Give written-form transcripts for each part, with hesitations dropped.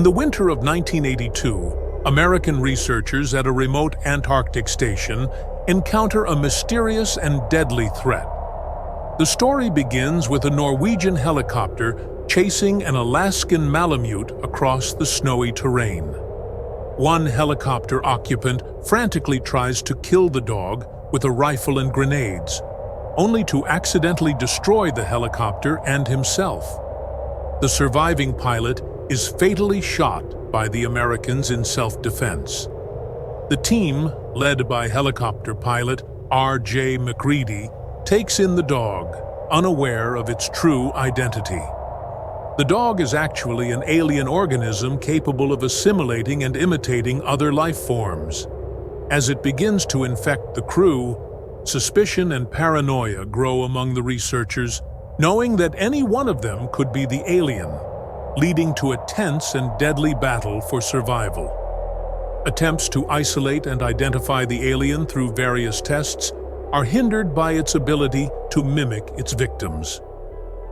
In the winter of 1982, American researchers at a remote Antarctic station encounter a mysterious and deadly threat. The story begins with a Norwegian helicopter chasing an Alaskan Malamute across the snowy terrain. One helicopter occupant frantically tries to kill the dog with a rifle and grenades, only to accidentally destroy the helicopter and himself. The surviving pilot is fatally shot by the Americans in self-defense. The team, led by helicopter pilot R.J. McCready, takes in the dog, unaware of its true identity. The dog is actually an alien organism capable of assimilating and imitating other life forms. As it begins to infect the crew, suspicion and paranoia grow among the researchers, knowing that any one of them could be the alien, leading to a tense and deadly battle for survival. Attempts to isolate and identify the alien through various tests are hindered by its ability to mimic its victims.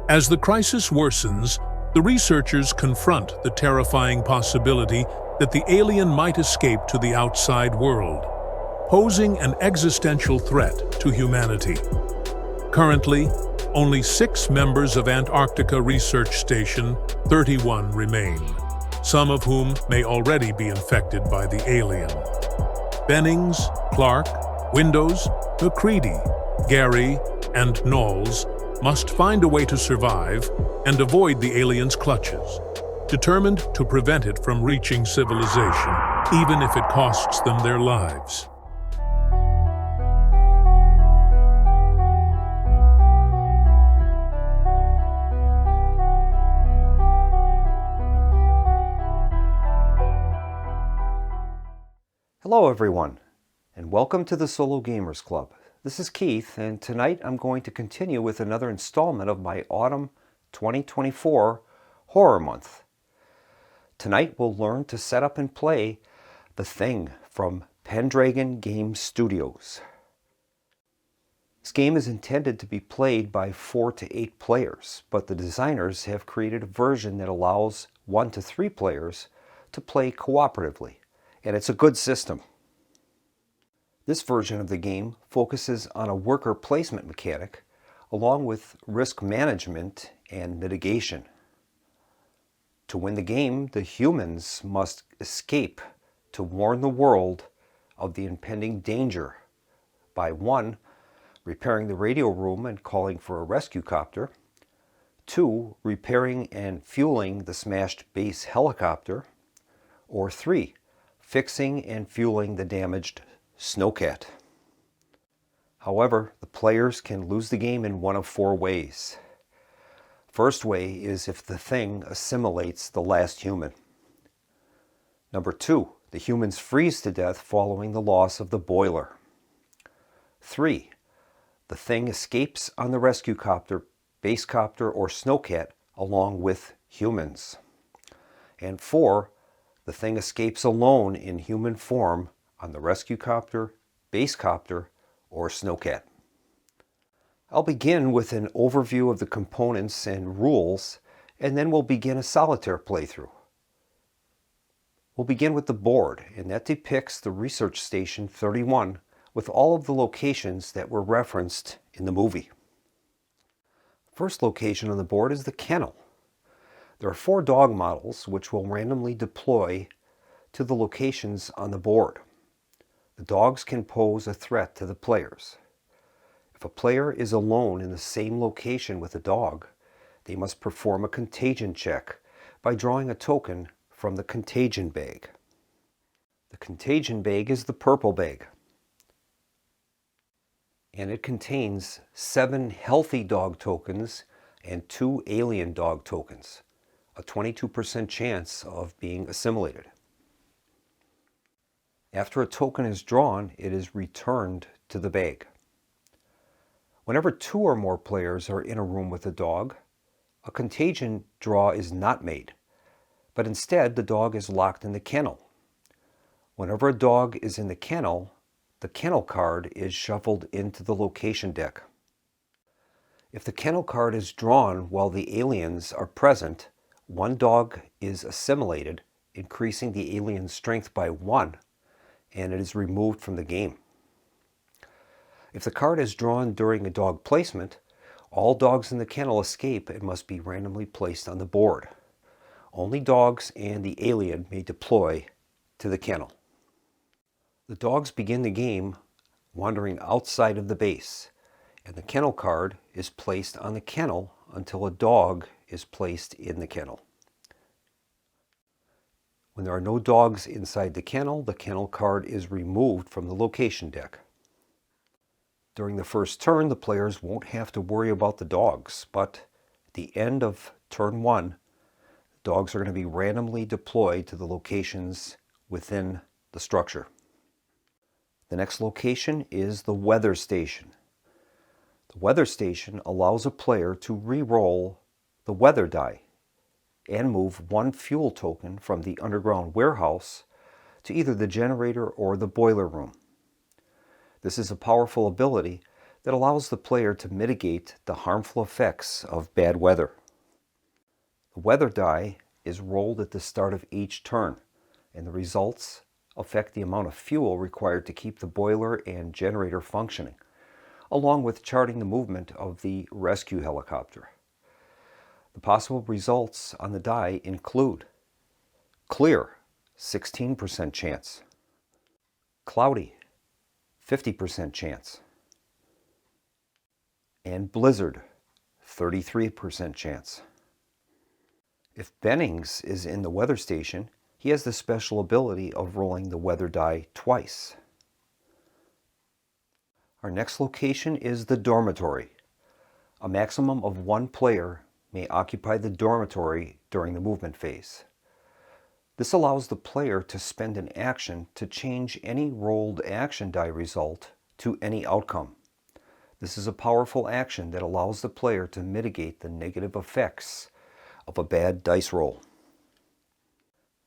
As the crisis worsens, the researchers confront the terrifying possibility that the alien might escape to the outside world, posing an existential threat to humanity. Currently, only 6 members of Antarctica Research Station 31 remain, some of whom may already be infected by the alien. Bennings, Clark, Windows, McCready, Gary, and Knowles must find a way to survive and avoid the alien's clutches, determined to prevent it from reaching civilization, even if it costs them their lives. Hello everyone, and welcome to the Solo Gamers Club. This is Keith, and tonight I'm going to continue with another installment of my Autumn 2024 Horror Month. Tonight we'll learn to set up and play The Thing from Pendragon Studios. This game is intended to be played by 4 to 8 players, but the designers have created a version that allows 1 to 3 players to play cooperatively. And it's a good system. This version of the game focuses on a worker placement mechanic along with risk management and mitigation. To win the game, the humans must escape to warn the world of the impending danger by 1, repairing the radio room and calling for a rescue copter, 2, repairing and fueling the smashed base helicopter, or 3, fixing and fueling the damaged snowcat. However, the players can lose the game in one of 4 ways. First way is if the thing assimilates the last human. Number 2, the humans freeze to death following the loss of the boiler. 3, the thing escapes on the rescue copter, base copter, or snowcat along with humans. And 4, the thing escapes alone in human form on the rescue copter, base copter, or snowcat. I'll begin with an overview of the components and rules, and then we'll begin a solitaire playthrough. We'll begin with the board, and that depicts the Research Station 31 with all of the locations that were referenced in the movie. First location on the board is the kennel. There are 4 dog models which will randomly deploy to the locations on the board. The dogs can pose a threat to the players. If a player is alone in the same location with a dog, they must perform a contagion check by drawing a token from the contagion bag. The contagion bag is the purple bag, and it contains 7 healthy dog tokens and 2 alien dog tokens. A 22% chance of being assimilated. After a token is drawn, it is returned to the bag. Whenever 2 or more players are in a room with a dog, a contagion draw is not made, but instead the dog is locked in the kennel. Whenever a dog is in the kennel card is shuffled into the location deck. If the kennel card is drawn while the aliens are present, 1 dog is assimilated increasing the alien's strength by 1, and it is removed from the game. If the card is drawn during a dog placement, all dogs in the kennel escape and must be randomly placed on the board. Only dogs and the alien may deploy to the kennel. The dogs begin the game wandering outside of the base, and the kennel card is placed on the kennel until a dog is placed in the kennel. When there are no dogs inside the kennel card is removed from the location deck. During the first turn, the players won't have to worry about the dogs, but at the end of turn 1, the dogs are going to be randomly deployed to the locations within the structure. The next location is the weather station. The weather station allows a player to re-roll the weather die and move 1 fuel token from the underground warehouse to either the generator or the boiler room. This is a powerful ability that allows the player to mitigate the harmful effects of bad weather. The weather die is rolled at the start of each turn, and the results affect the amount of fuel required to keep the boiler and generator functioning, along with charting the movement of the rescue helicopter. The possible results on the die include clear, 16% chance, cloudy, 50% chance, and blizzard, 33% chance. If Bennings is in the weather station, he has the special ability of rolling the weather die twice. Our next location is the dormitory. A maximum of 1 player may occupy the dormitory during the movement phase. This allows the player to spend an action to change any rolled action die result to any outcome. This is a powerful action that allows the player to mitigate the negative effects of a bad dice roll.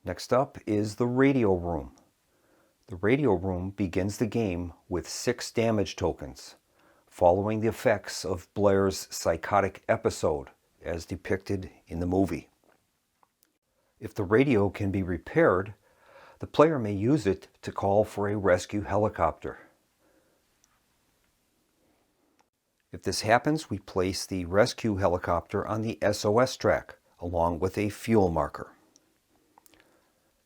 Next up is the radio room. The radio room begins the game with 6 damage tokens, following the effects of Blair's psychotic episode as depicted in the movie. If the radio can be repaired, the player may use it to call for a rescue helicopter. If this happens, we place the rescue helicopter on the SOS track, along with a fuel marker.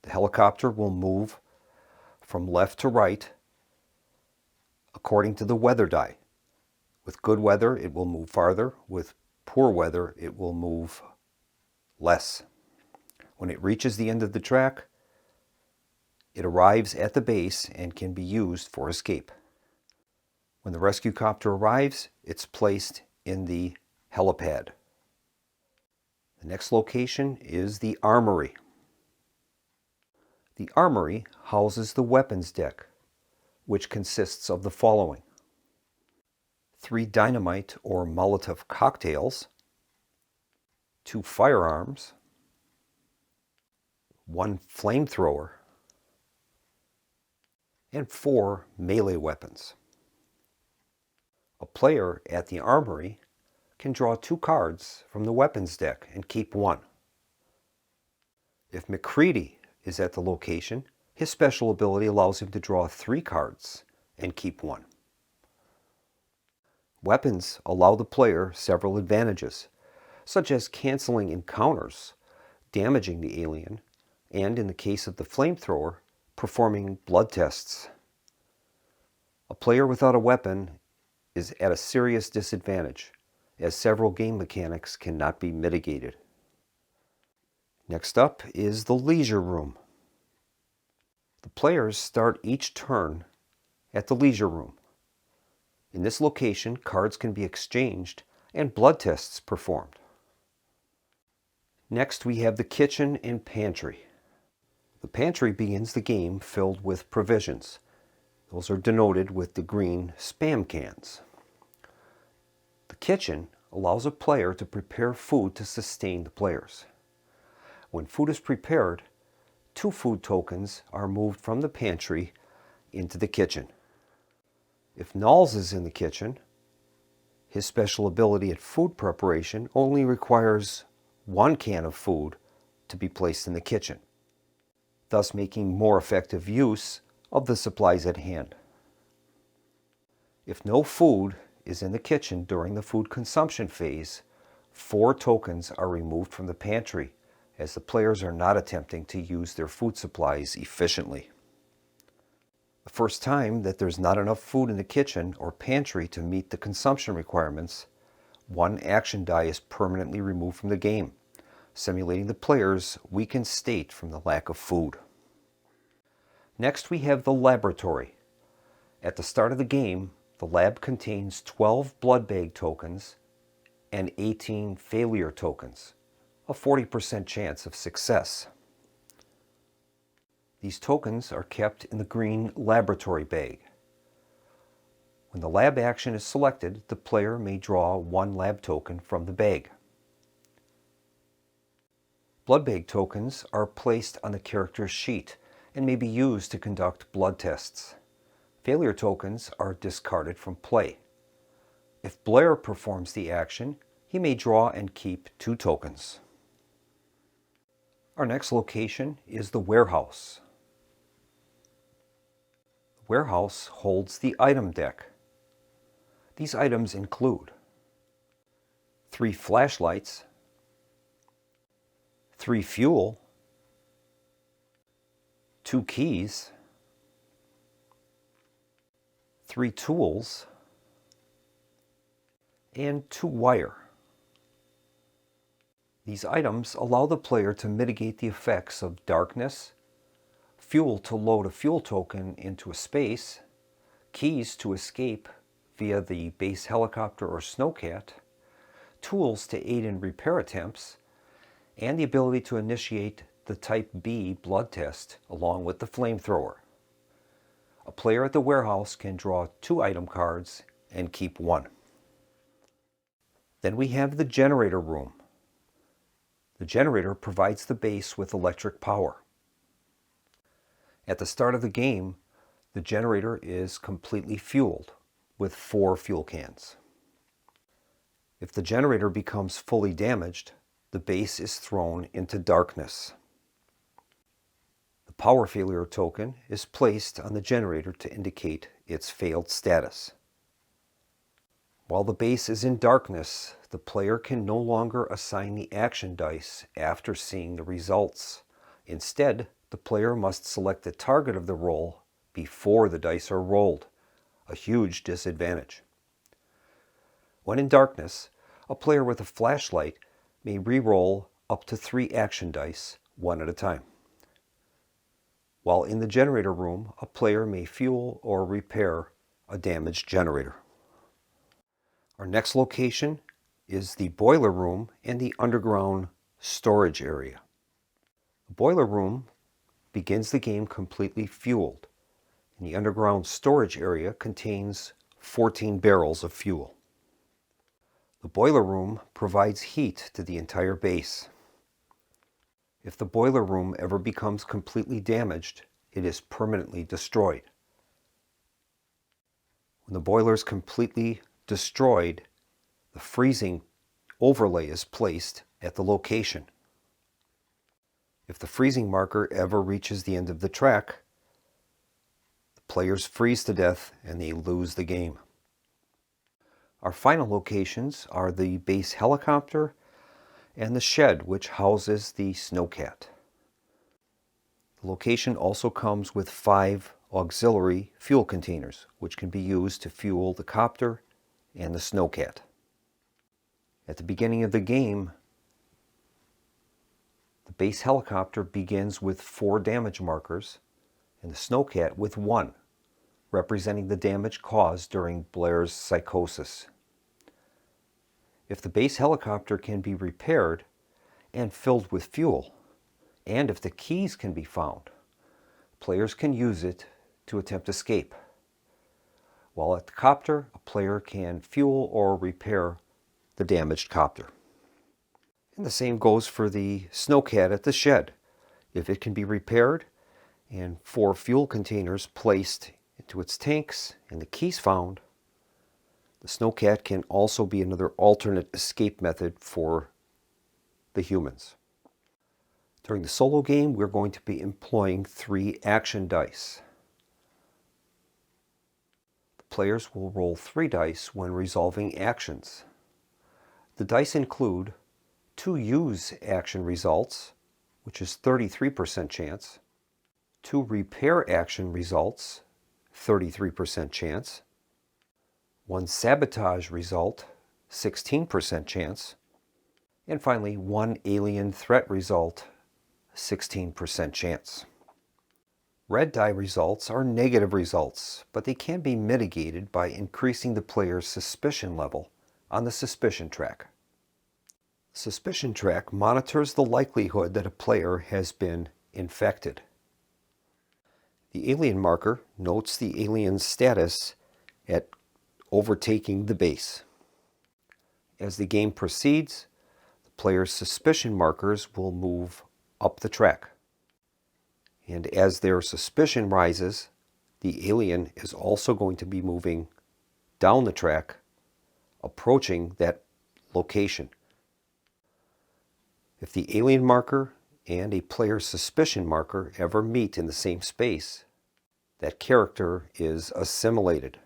The helicopter will move from left to right according to the weather die. With good weather, it will move farther. With poor weather, it will move less. When it reaches the end of the track, it arrives at the base and can be used for escape. When the rescue copter arrives, it's placed in the helipad. The next location is the armory. The armory houses the weapons deck, which consists of the following: 3 dynamite or Molotov cocktails, 2 firearms, 1 flamethrower, and 4 melee weapons. A player at the armory can draw 2 cards from the weapons deck and keep 1. If McCready is at the location, his special ability allows him to draw 3 cards and keep 1. Weapons allow the player several advantages, such as canceling encounters, damaging the alien, and in the case of the flamethrower, performing blood tests. A player without a weapon is at a serious disadvantage, as several game mechanics cannot be mitigated. Next up is the leisure room. The players start each turn at the leisure room. In this location, cards can be exchanged and blood tests performed. Next, we have the kitchen and pantry. The pantry begins the game filled with provisions. Those are denoted with the green Spam cans. The kitchen allows a player to prepare food to sustain the players. When food is prepared, 2 food tokens are moved from the pantry into the kitchen. If Knowles is in the kitchen, his special ability at food preparation only requires 1 can of food to be placed in the kitchen. thus making more effective use of the supplies at hand. If no food is in the kitchen during the food consumption phase, 4 tokens are removed from the pantry, as the players are not attempting to use their food supplies efficiently. The first time that there's not enough food in the kitchen or pantry to meet the consumption requirements, 1 action die is permanently removed from the game, simulating the player's weakened state from the lack of food. Next, we have the laboratory. At the start of the game, the lab contains 12 blood bag tokens and 18 failure tokens, a 40% chance of success. These tokens are kept in the green laboratory bag. When the lab action is selected, the player may draw 1 lab token from the bag. Blood bag tokens are placed on the character's sheet and may be used to conduct blood tests. Failure tokens are discarded from play. If Blair performs the action, he may draw and keep 2 tokens. Our next location is the warehouse. The warehouse holds the item deck. These items include 3 flashlights, 3 fuel, 2 keys, 3 tools, and 2 wire. These items allow the player to mitigate the effects of darkness, fuel to load a fuel token into a space, keys to escape via the base helicopter or snowcat, tools to aid in repair attempts, and the ability to initiate the Type B blood test along with the flamethrower. A player at the warehouse can draw 2 item cards and keep 1. Then we have the generator room. The generator provides the base with electric power. At the start of the game, the generator is completely fueled with 4 fuel cans. If the generator becomes fully damaged, the base is thrown into darkness. The power failure token is placed on the generator to indicate its failed status. While the base is in darkness, the player can no longer assign the action dice after seeing the results. Instead, the player must select the target of the roll before the dice are rolled, a huge disadvantage. When in darkness, a player with a flashlight may re-roll up to 3 action dice, 1 at a time. While in the generator room, a player may fuel or repair a damaged generator. Our next location is the boiler room and the underground storage area. The boiler room begins the game completely fueled, and the underground storage area contains 14 barrels of fuel. The boiler room provides heat to the entire base. If the boiler room ever becomes completely damaged, it is permanently destroyed. When the boiler is completely destroyed, the freezing overlay is placed at the location. If the freezing marker ever reaches the end of the track, the players freeze to death and they lose the game. Our final locations are the base helicopter and the shed which houses the snowcat. The location also comes with 5 auxiliary fuel containers which can be used to fuel the copter and the snowcat. At the beginning of the game, the base helicopter begins with 4 damage markers and the snowcat with 1, representing the damage caused during Blair's psychosis. If the base helicopter can be repaired and filled with fuel, and if the keys can be found, players can use it to attempt escape. While at the copter, a player can fuel or repair the damaged copter. And the same goes for the snowcat at the shed. If it can be repaired and 4 fuel containers placed into its tanks and the keys found, the snowcat can also be another alternate escape method for the humans. During the solo game, we're going to be employing 3 action dice. The players will roll 3 dice when resolving actions. The dice include 2 use action results, which is 33% chance, 2 repair action results, 33% chance, 1 sabotage result, 16% chance, and finally 1 alien threat result, 16% chance. Red die results are negative results, but they can be mitigated by increasing the player's suspicion level on the suspicion track. The suspicion track monitors the likelihood that a player has been infected. The alien marker notes the alien's status at overtaking the base. As the game proceeds, the player's suspicion markers will move up the track. And as their suspicion rises, the alien is also going to be moving down the track, approaching that location. If the alien marker and a player's suspicion marker ever meet in the same space, that character is assimilated,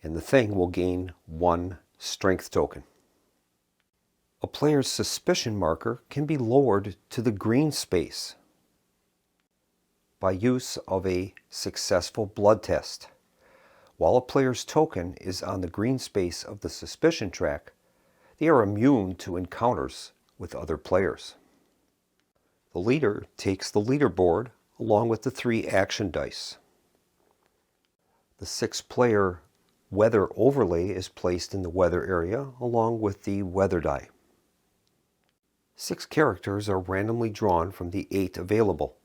and the thing will gain 1 strength token. A player's suspicion marker can be lowered to the green space by use of a successful blood test. While a player's token is on the green space of the suspicion track, they are immune to encounters with other players. The leader takes the leaderboard along with the 3 action dice. The 6-player weather overlay is placed in the weather area along with the weather die. 6 characters are randomly drawn from the 8 available.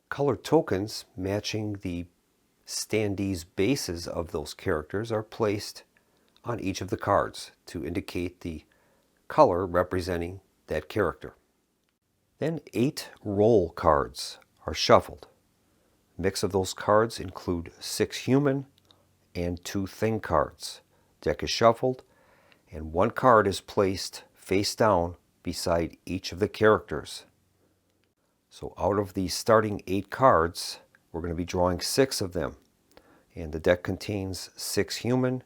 Colored tokens matching the standees' bases of those characters are placed on each of the cards to indicate the color representing that character. Then 8 roll cards are shuffled. A mix of those cards include 6 human and 2 thing cards. Deck is shuffled and 1 card is placed face down beside each of the characters. So out of the starting 8 cards, we're going to be drawing 6 of them. And the deck contains 6 human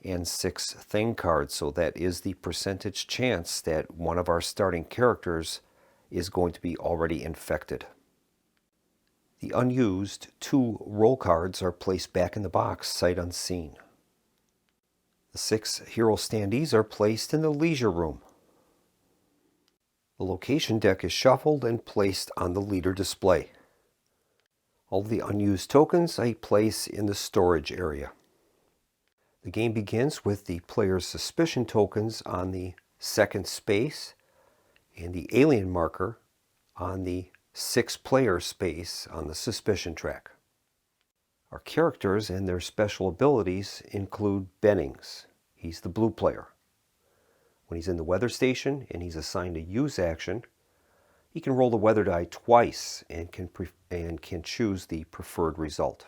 and 6 thing cards, so that is the percentage chance that one of our starting characters is going to be already infected. The unused 2 roll cards are placed back in the box, sight unseen. The 6 hero standees are placed in the leisure room. The location deck is shuffled and placed on the leader display. All the unused tokens I place in the storage area. The game begins with the player's suspicion tokens on the second space and the alien marker on the 6-player space on the suspicion track. Our characters and their special abilities include Bennings. He's the blue player. When he's in the weather station and he's assigned a use action, he can roll the weather die twice and can choose the preferred result.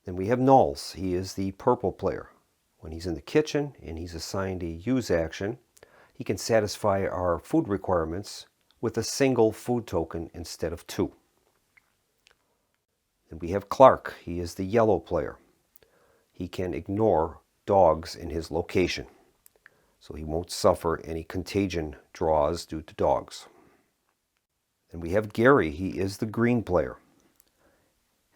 Then we have Knowles. He is the purple player. When he's in the kitchen and he's assigned a use action, he can satisfy our food requirements with a single food token instead of 2. Then we have Clark. He is the yellow player. He can ignore dogs in his location, so he won't suffer any contagion draws due to dogs. Then we have Gary. He is the green player.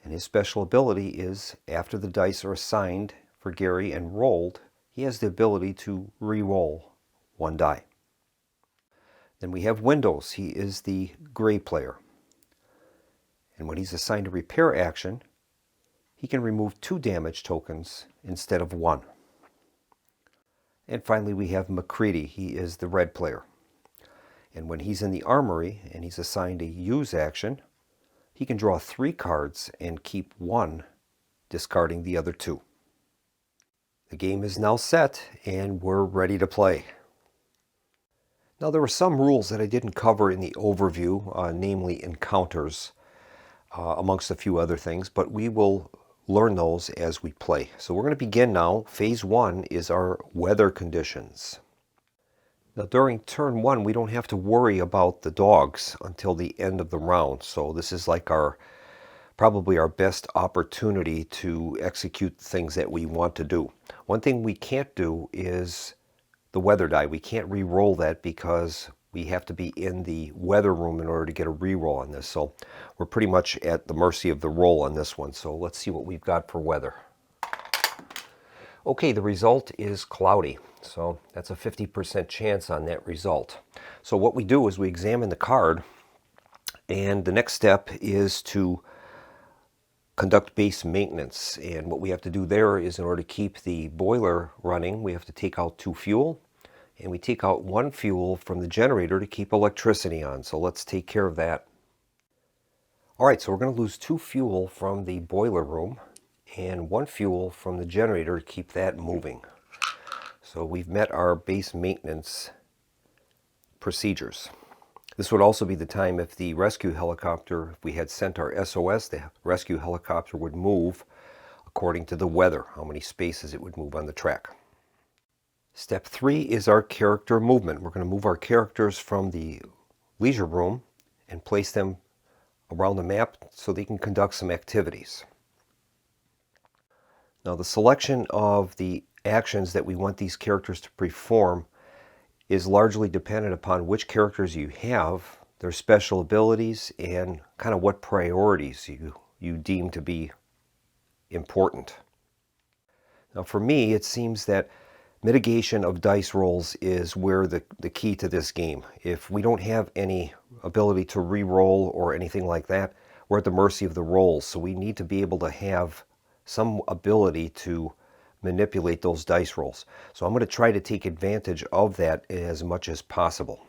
And his special ability is, after the dice are assigned for Gary and rolled, he has the ability to re-roll 1 die. Then we have Windows. He is the gray player. And when he's assigned a repair action, he can remove 2 damage tokens instead of 1. And finally we have McCready. He is the red player. And when he's in the armory and he's assigned a use action, he can draw 3 cards and keep 1, discarding the other 2. The game is now set and we're ready to play. Now there were some rules that I didn't cover in the overview, namely encounters, amongst a few other things, but we will learn those as we play. So we're going to begin now. Phase 1 is our weather conditions. Now during turn 1, we don't have to worry about the dogs until the end of the round. So this is like probably our best opportunity to execute the things that we want to do. One thing we can't do is the weather die. We can't re-roll that because we have to be in the weather room in order to get a re-roll on this. So we're pretty much at the mercy of the roll on this one. So let's see what we've got for weather. Okay, the result is cloudy. So that's a 50% chance on that result. So what we do is we examine the card, and the next step is to conduct base maintenance. And what we have to do there is, in order to keep the boiler running, we have to take out 2 fuel, and we take out 1 fuel from the generator to keep electricity on. So let's take care of that. All right, so we're going to lose 2 fuel from the boiler room and 1 fuel from the generator to keep that moving. So we've met our base maintenance procedures. This would also be the time if the rescue helicopter, if we had sent our SOS, the rescue helicopter would move according to the weather, how many spaces it would move on the track. Step 3 is our character movement. We're going to move our characters from the leisure room and place them around the map so they can conduct some activities. Now the selection of the actions that we want these characters to perform is largely dependent upon which characters you have, their special abilities, and kind of what priorities you deem to be important. Now for me, it seems that mitigation of dice rolls is where the key to this game. If we don't have any ability to re-roll or anything like that, we're at the mercy of the rolls. So we need to be able to have some ability to manipulate those dice rolls. So I'm going to try to take advantage of that as much as possible.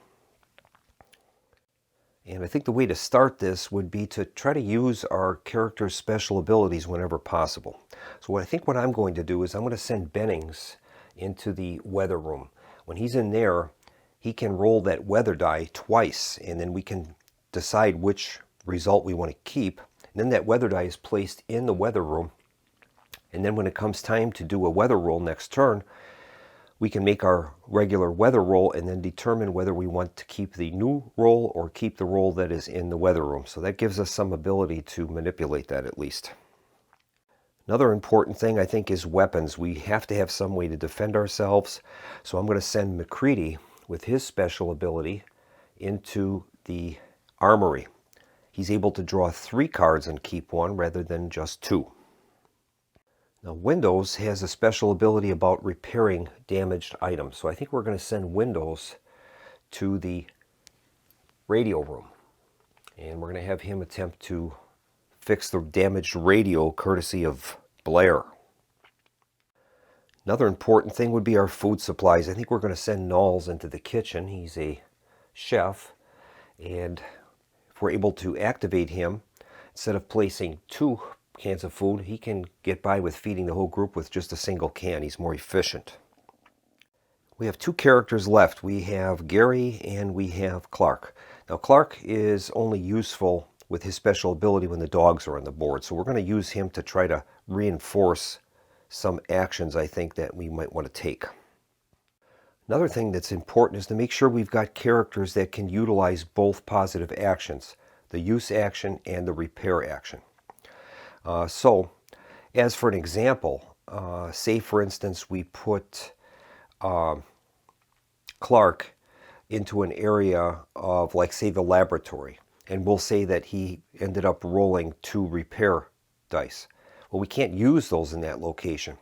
And I think the way to start this would be to try to use our character's special abilities whenever possible. So what I'm going to do is I'm going to send Bennings into the weather room. When he's in there, he can roll that weather die twice, and then we can decide which result we want to keep. And then that weather die is placed in the weather room. And then when it comes time to do a weather roll next turn, we can make our regular weather roll and then determine whether we want to keep the new roll or keep the roll that is in the weather room. So that gives us some ability to manipulate that at least. Another important thing, I think, is weapons. We have to have some way to defend ourselves. So I'm going to send McCready with his special ability into the armory. He's able to draw 3 cards and keep 1 rather than just 2. Now Windows has a special ability about repairing damaged items. So I think we're going to send Windows to the radio room. And we're going to have him attempt to fix the damaged radio courtesy of Blair. Another important thing would be our food supplies. I think we're going to send Knowles into the kitchen. He's a chef. And if we're able to activate him, instead of placing 2 cans of food, he can get by with feeding the whole group with just a single can. He's more efficient. We have 2 characters left. We have Gary and we have Clark. Now Clark is only useful with his special ability when the dogs are on the board. So we're going to use him to try to reinforce some actions I think that we might want to take. Another thing that's important is to make sure we've got characters that can utilize both positive actions, the use action and the repair action. So, as for an example, say for instance we put Clark into an area of, like, say, the laboratory, and we'll say that he ended up rolling 2 repair dice. Well, we can't use those in that location.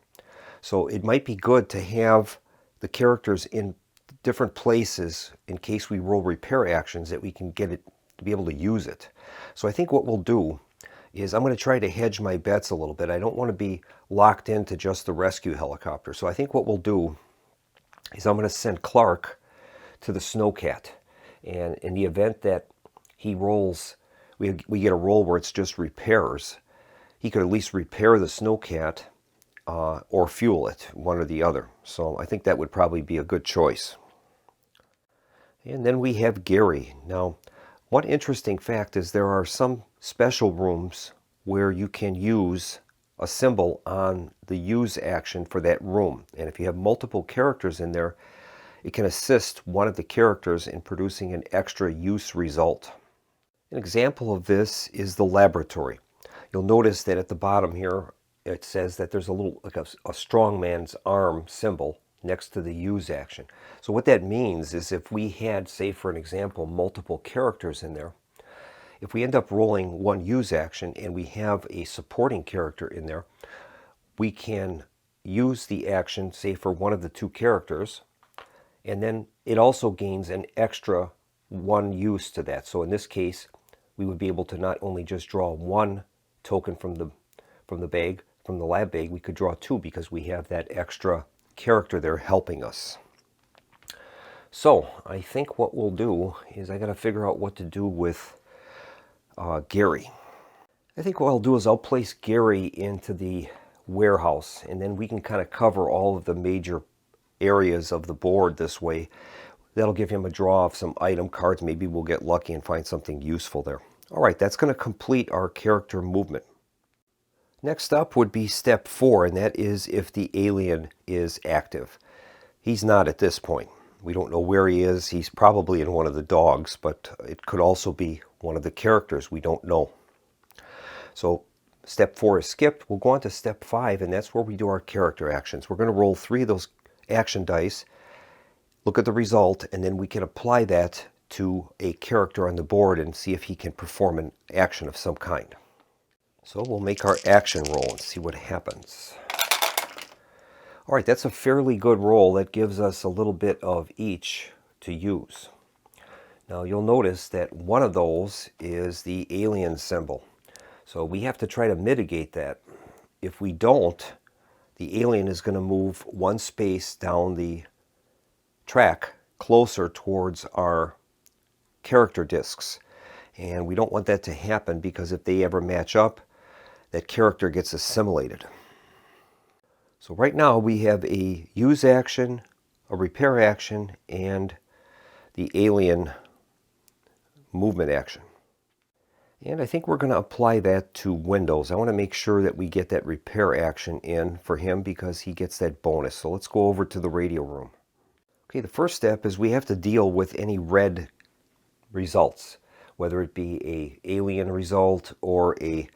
So it might be good to have the characters in different places in case we roll repair actions, that we can get it to be able to use it. So I think what we'll do is I'm going to try to hedge my bets a little bit. I don't want to be locked into just the rescue helicopter. So I think what we'll do is I'm going to send Clark to the Snowcat. And in the event that he rolls, we get a roll where it's just repairs, he could at least repair the Snowcat or fuel it, one or the other. So I think that would probably be a good choice. And then we have Gary. Now, one interesting fact is there are some special rooms where you can use a symbol on the use action for that room. And if you have multiple characters in there, it can assist one of the characters in producing an extra use result. An example of this is the laboratory. You'll notice that at the bottom here it says that there's a little, like a strong man's arm symbol next to the use action. So what that means is if we had, say for an example, multiple characters in there, if we end up rolling one use action and we have a supporting character in there, we can use the action, say for one of the two characters, and then it also gains an extra one use to that. So in this case, we would be able to not only just draw one token from the bag, from the lab bag, we could draw two because we have that extra character there helping us. So I think what we'll do is I got to figure out what to do with Gary. I think what I'll do is I'll place Gary into the warehouse, and then we can kind of cover all of the major areas of the board this way. That'll give him a draw of some item cards. Maybe we'll get lucky and find something useful there. All right, that's going to complete our character movement. Next up would be step 4, and that is if the alien is active. He's not at this point. We don't know where he is. He's probably in one of the dogs, but it could also be one of the characters. We don't know. So step 4 is skipped. We'll go on to step 5, and that's where we do our character actions. We're going to roll 3 of those action dice, look at the result, and then we can apply that to a character on the board and see if he can perform an action of some kind. So we'll make our action roll and see what happens. All right, that's a fairly good roll. That gives us a little bit of each to use. Now you'll notice that one of those is the alien symbol. So we have to try to mitigate that. If we don't, the alien is going to move one space down the track closer towards our character discs. And we don't want that to happen because if they ever match up, that character gets assimilated. So right now we have a use action, a repair action, and the alien movement action. And I think we're going to apply that to Windows. I want to make sure that we get that repair action in for him because he gets that bonus. So let's go over to the radio room. Okay, the first step is we have to deal with any red results, whether it be a alien result or a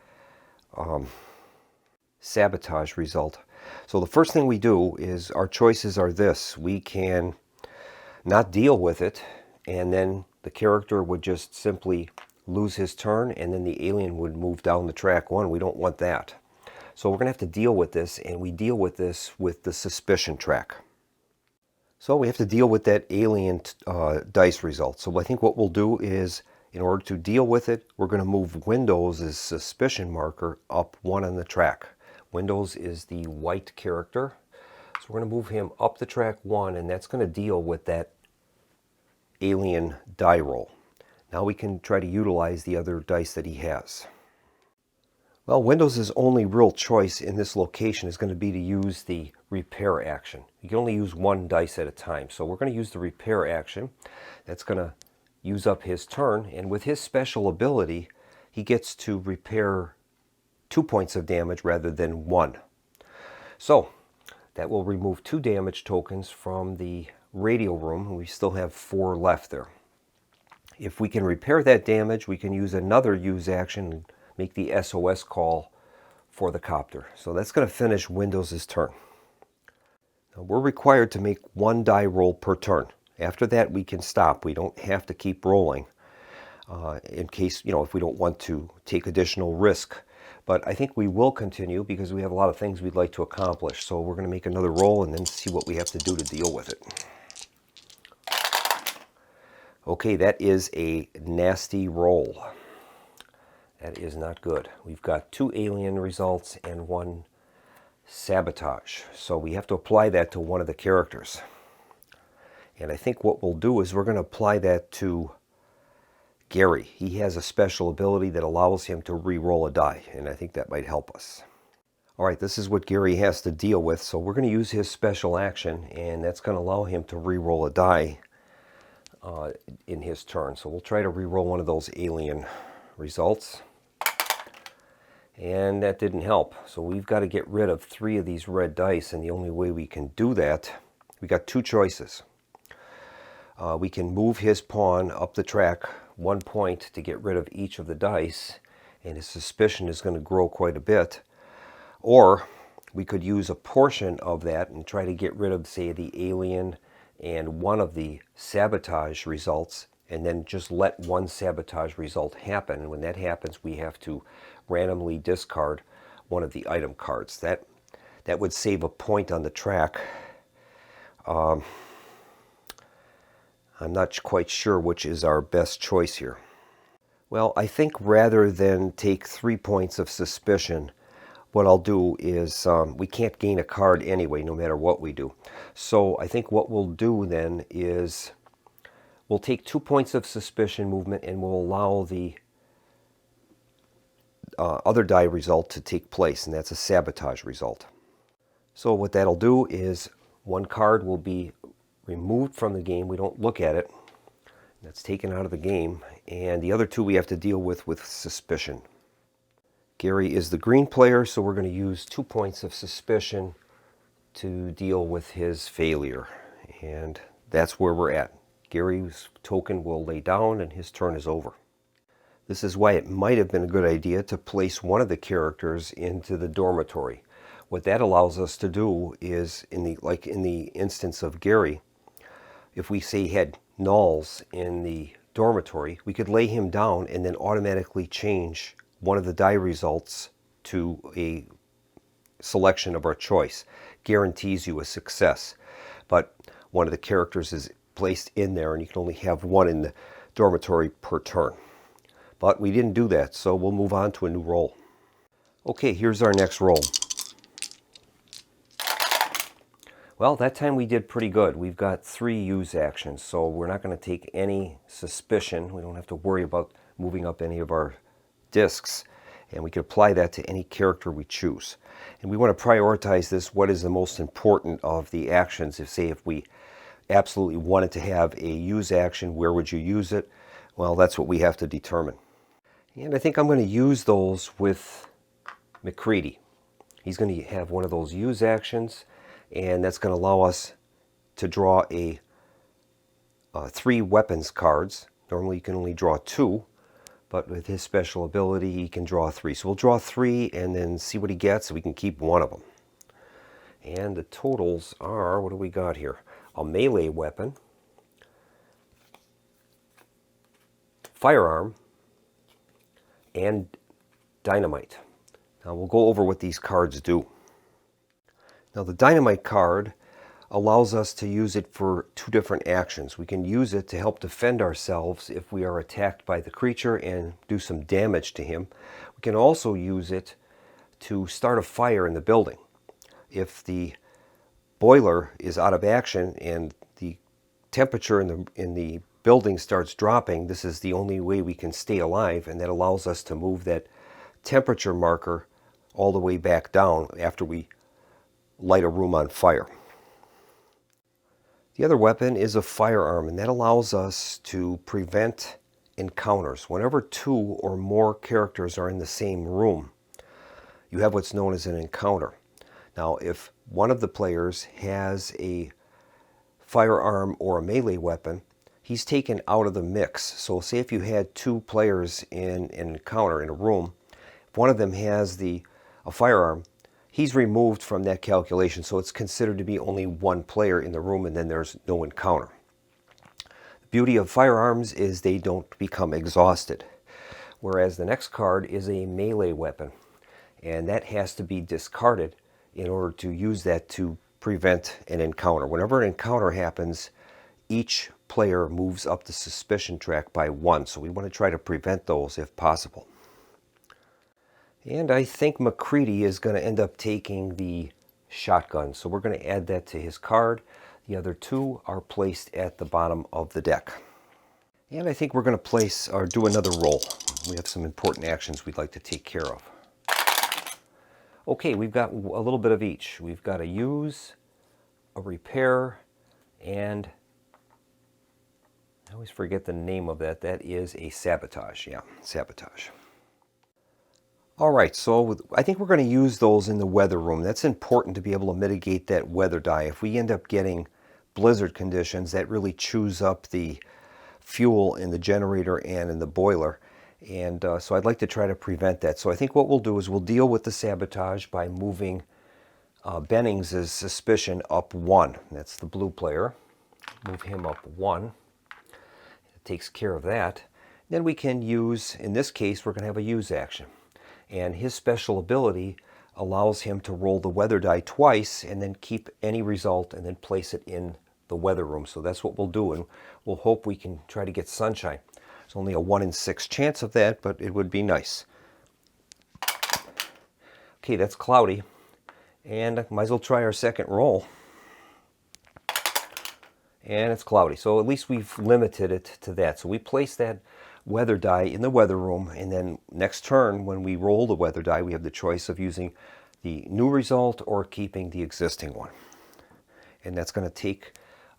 sabotage result. So the first thing we do is our choices are this. We can not deal with it, and then the character would just simply lose his turn, and then the alien would move down the track one. We don't want that. So we're going to have to deal with this, and we deal with this with the suspicion track. So we have to deal with that alien dice result. So I think what we'll do is, in order to deal with it, we're going to move Windows' suspicion marker up one on the track. Windows is the white character. So we're going to move him up the track 1, and that's going to deal with that alien die roll. Now we can try to utilize the other dice that he has. Well, Windows' only real choice in this location is going to be to use the repair action. You can only use one dice at a time. So we're going to use the repair action. That's going to use up his turn, and with his special ability, he gets to repair 2 points of damage rather than 1. So that will remove 2 damage tokens from the radio room, and we still have 4 left there. If we can repair that damage, we can use another use action and make the SOS call for the copter. So that's going to finish Windows' turn. Now we're required to make 1 die roll per turn. After that, we can stop. We don't have to keep rolling in case, if we don't want to take additional risk. But I think we will continue because we have a lot of things we'd like to accomplish. So we're going to make another roll and then see what we have to do to deal with it. Okay, that is a nasty roll. That is not good. We've got 2 alien results and 1 sabotage. So we have to apply that to one of the characters. And I think what we'll do is we're going to apply that to Gary. He has a special ability that allows him to re-roll a die, and I think that might help us. All right, this is what Gary has to deal with, so we're going to use his special action, and that's going to allow him to re-roll a die in his turn. So we'll try to re-roll one of those alien results. And that didn't help. So we've got to get rid of 3 of these red dice, and the only way we can do that, we got 2 choices. We can move his pawn up the track 1 point to get rid of each of the dice, and his suspicion is going to grow quite a bit. Or we could use a portion of that and try to get rid of, say, the alien and one of the sabotage results, and then just let one sabotage result happen. And when that happens, we have to randomly discard one of the item cards. That would save a point on the track. I'm not quite sure which is our best choice here. Well, I think rather than take 3 points of suspicion, what I'll do is, we can't gain a card anyway, no matter what we do. So I think what we'll do then is we'll take 2 points of suspicion movement and we'll allow the other die result to take place, and that's a sabotage result. So what that'll do is 1 card will be removed from the game. We don't look at it. That's taken out of the game. And the other 2 we have to deal with suspicion. Gary is the green player, so we're going to use 2 points of suspicion to deal with his failure. And that's where we're at. Gary's token will lay down and his turn is over. This is why it might have been a good idea to place one of the characters into the dormitory. What that allows us to do is, like in the instance of Gary, if we say he had nulls in the dormitory, we could lay him down and then automatically change one of the die results to a selection of our choice. Guarantees you a success. But one of the characters is placed in there and you can only have 1 in the dormitory per turn. But we didn't do that, so we'll move on to a new roll. Okay, here's our next roll. Well, that time we did pretty good. We've got 3 use actions, so we're not going to take any suspicion. We don't have to worry about moving up any of our discs, and we can apply that to any character we choose. And we want to prioritize this, what is the most important of the actions. If we absolutely wanted to have a use action, where would you use it? Well, that's what we have to determine. And I think I'm going to use those with McCready. He's going to have one of those use actions, and that's going to allow us to draw 3 weapons cards. Normally you can only draw 2, but with his special ability he can draw 3. So we'll draw 3 and then see what he gets, so we can keep one of them. And the totals are, what do we got here? A melee weapon, firearm, and dynamite. Now we'll go over what these cards do. Now the dynamite card allows us to use it for 2 different actions. We can use it to help defend ourselves if we are attacked by the creature and do some damage to him. We can also use it to start a fire in the building. If the boiler is out of action and the temperature in the building starts dropping, this is the only way we can stay alive, and that allows us to move that temperature marker all the way back down after we light a room on fire. The other weapon is a firearm, and that allows us to prevent encounters. Whenever 2 or more characters are in the same room, you have what's known as an encounter. Now, if one of the players has a firearm or a melee weapon, he's taken out of the mix. So say if you had 2 players in an encounter in a room, if one of them has a firearm, he's removed from that calculation, so it's considered to be only 1 player in the room, and then there's no encounter. The beauty of firearms is they don't become exhausted, whereas the next card is a melee weapon, and that has to be discarded in order to use that to prevent an encounter. Whenever an encounter happens, each player moves up the suspicion track by 1, so we want to try to prevent those if possible. And I think McCready is going to end up taking the shotgun, so we're going to add that to his card. The other 2 are placed at the bottom of the deck. And I think we're going to do another roll. We have some important actions we'd like to take care of. Okay, we've got a little bit of each. We've got a use, a repair, and I always forget the name of that. That is a sabotage. Yeah, sabotage. All right, so I think we're going to use those in the weather room. That's important to be able to mitigate that weather die. If we end up getting blizzard conditions, that really chews up the fuel in the generator and in the boiler. And so I'd like to try to prevent that. So I think what we'll do is we'll deal with the sabotage by moving Bennings' suspicion up 1. That's the blue player. Move him up 1. It takes care of that. Then we can use, in this case, we're going to have a use action. And his special ability allows him to roll the weather die twice and then keep any result and then place it in the weather room. So that's what we'll do, and we'll hope we can try to get sunshine. There's only a 1 in 6 chance of that, but it would be nice. Okay, that's cloudy. And I might as well try our second roll. And it's cloudy, so at least we've limited it to that. So we place that weather die in the weather room, and then next turn when we roll the weather die, we have the choice of using the new result or keeping the existing one. And that's going to take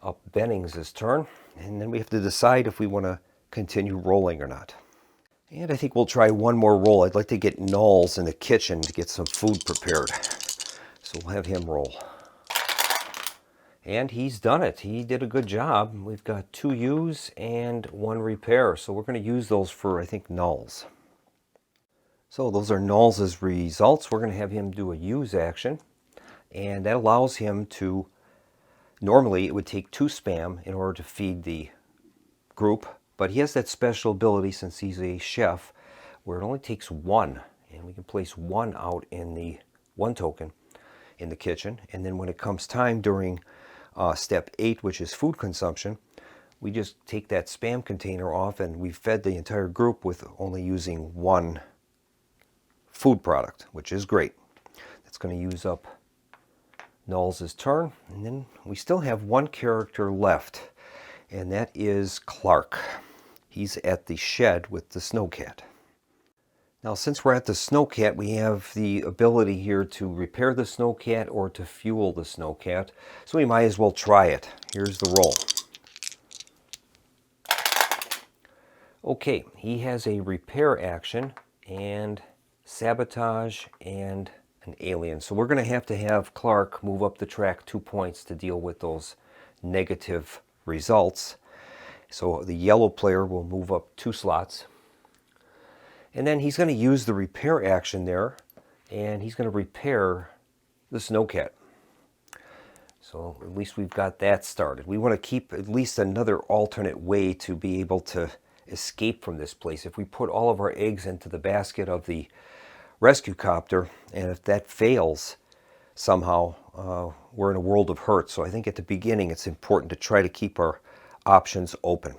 up Bennings' turn, and then we have to decide if we want to continue rolling or not. And I think we'll try one more roll. I'd like to get Knowles in the kitchen to get some food prepared. So we'll have him roll. And he's done it. He did a good job. We've got 2 use and 1 repair. So we're going to use those for, I think, Knowles. So those are Knowles' results. We're going to have him do a use action. And that allows him to, normally it would take 2 spam in order to feed the group. But he has that special ability, since he's a chef, where it only takes 1. And we can place 1 out in the 1 token in the kitchen. And then when it comes time during step 8, which is food consumption, we just take that spam container off, and we've fed the entire group with only using 1 food product, which is great. That's going to use up Knowles' turn. And then we still have 1 character left, and that is Clark. He's at the shed with the snowcat. Now, since we're at the snowcat, we have the ability here to repair the snowcat or to fuel the snowcat. So we might as well try it. Here's the roll. Okay, he has a repair action and sabotage and an alien. So we're going to have Clark move up the track 2 points to deal with those negative results. So the yellow player will move up 2 slots. And then he's going to use the repair action there, and he's going to repair the snowcat. So at least we've got that started. We want to keep at least another alternate way to be able to escape from this place. If we put all of our eggs into the basket of the rescue copter, and if that fails somehow, we're in a world of hurt. So I think at the beginning it's important to try to keep our options open.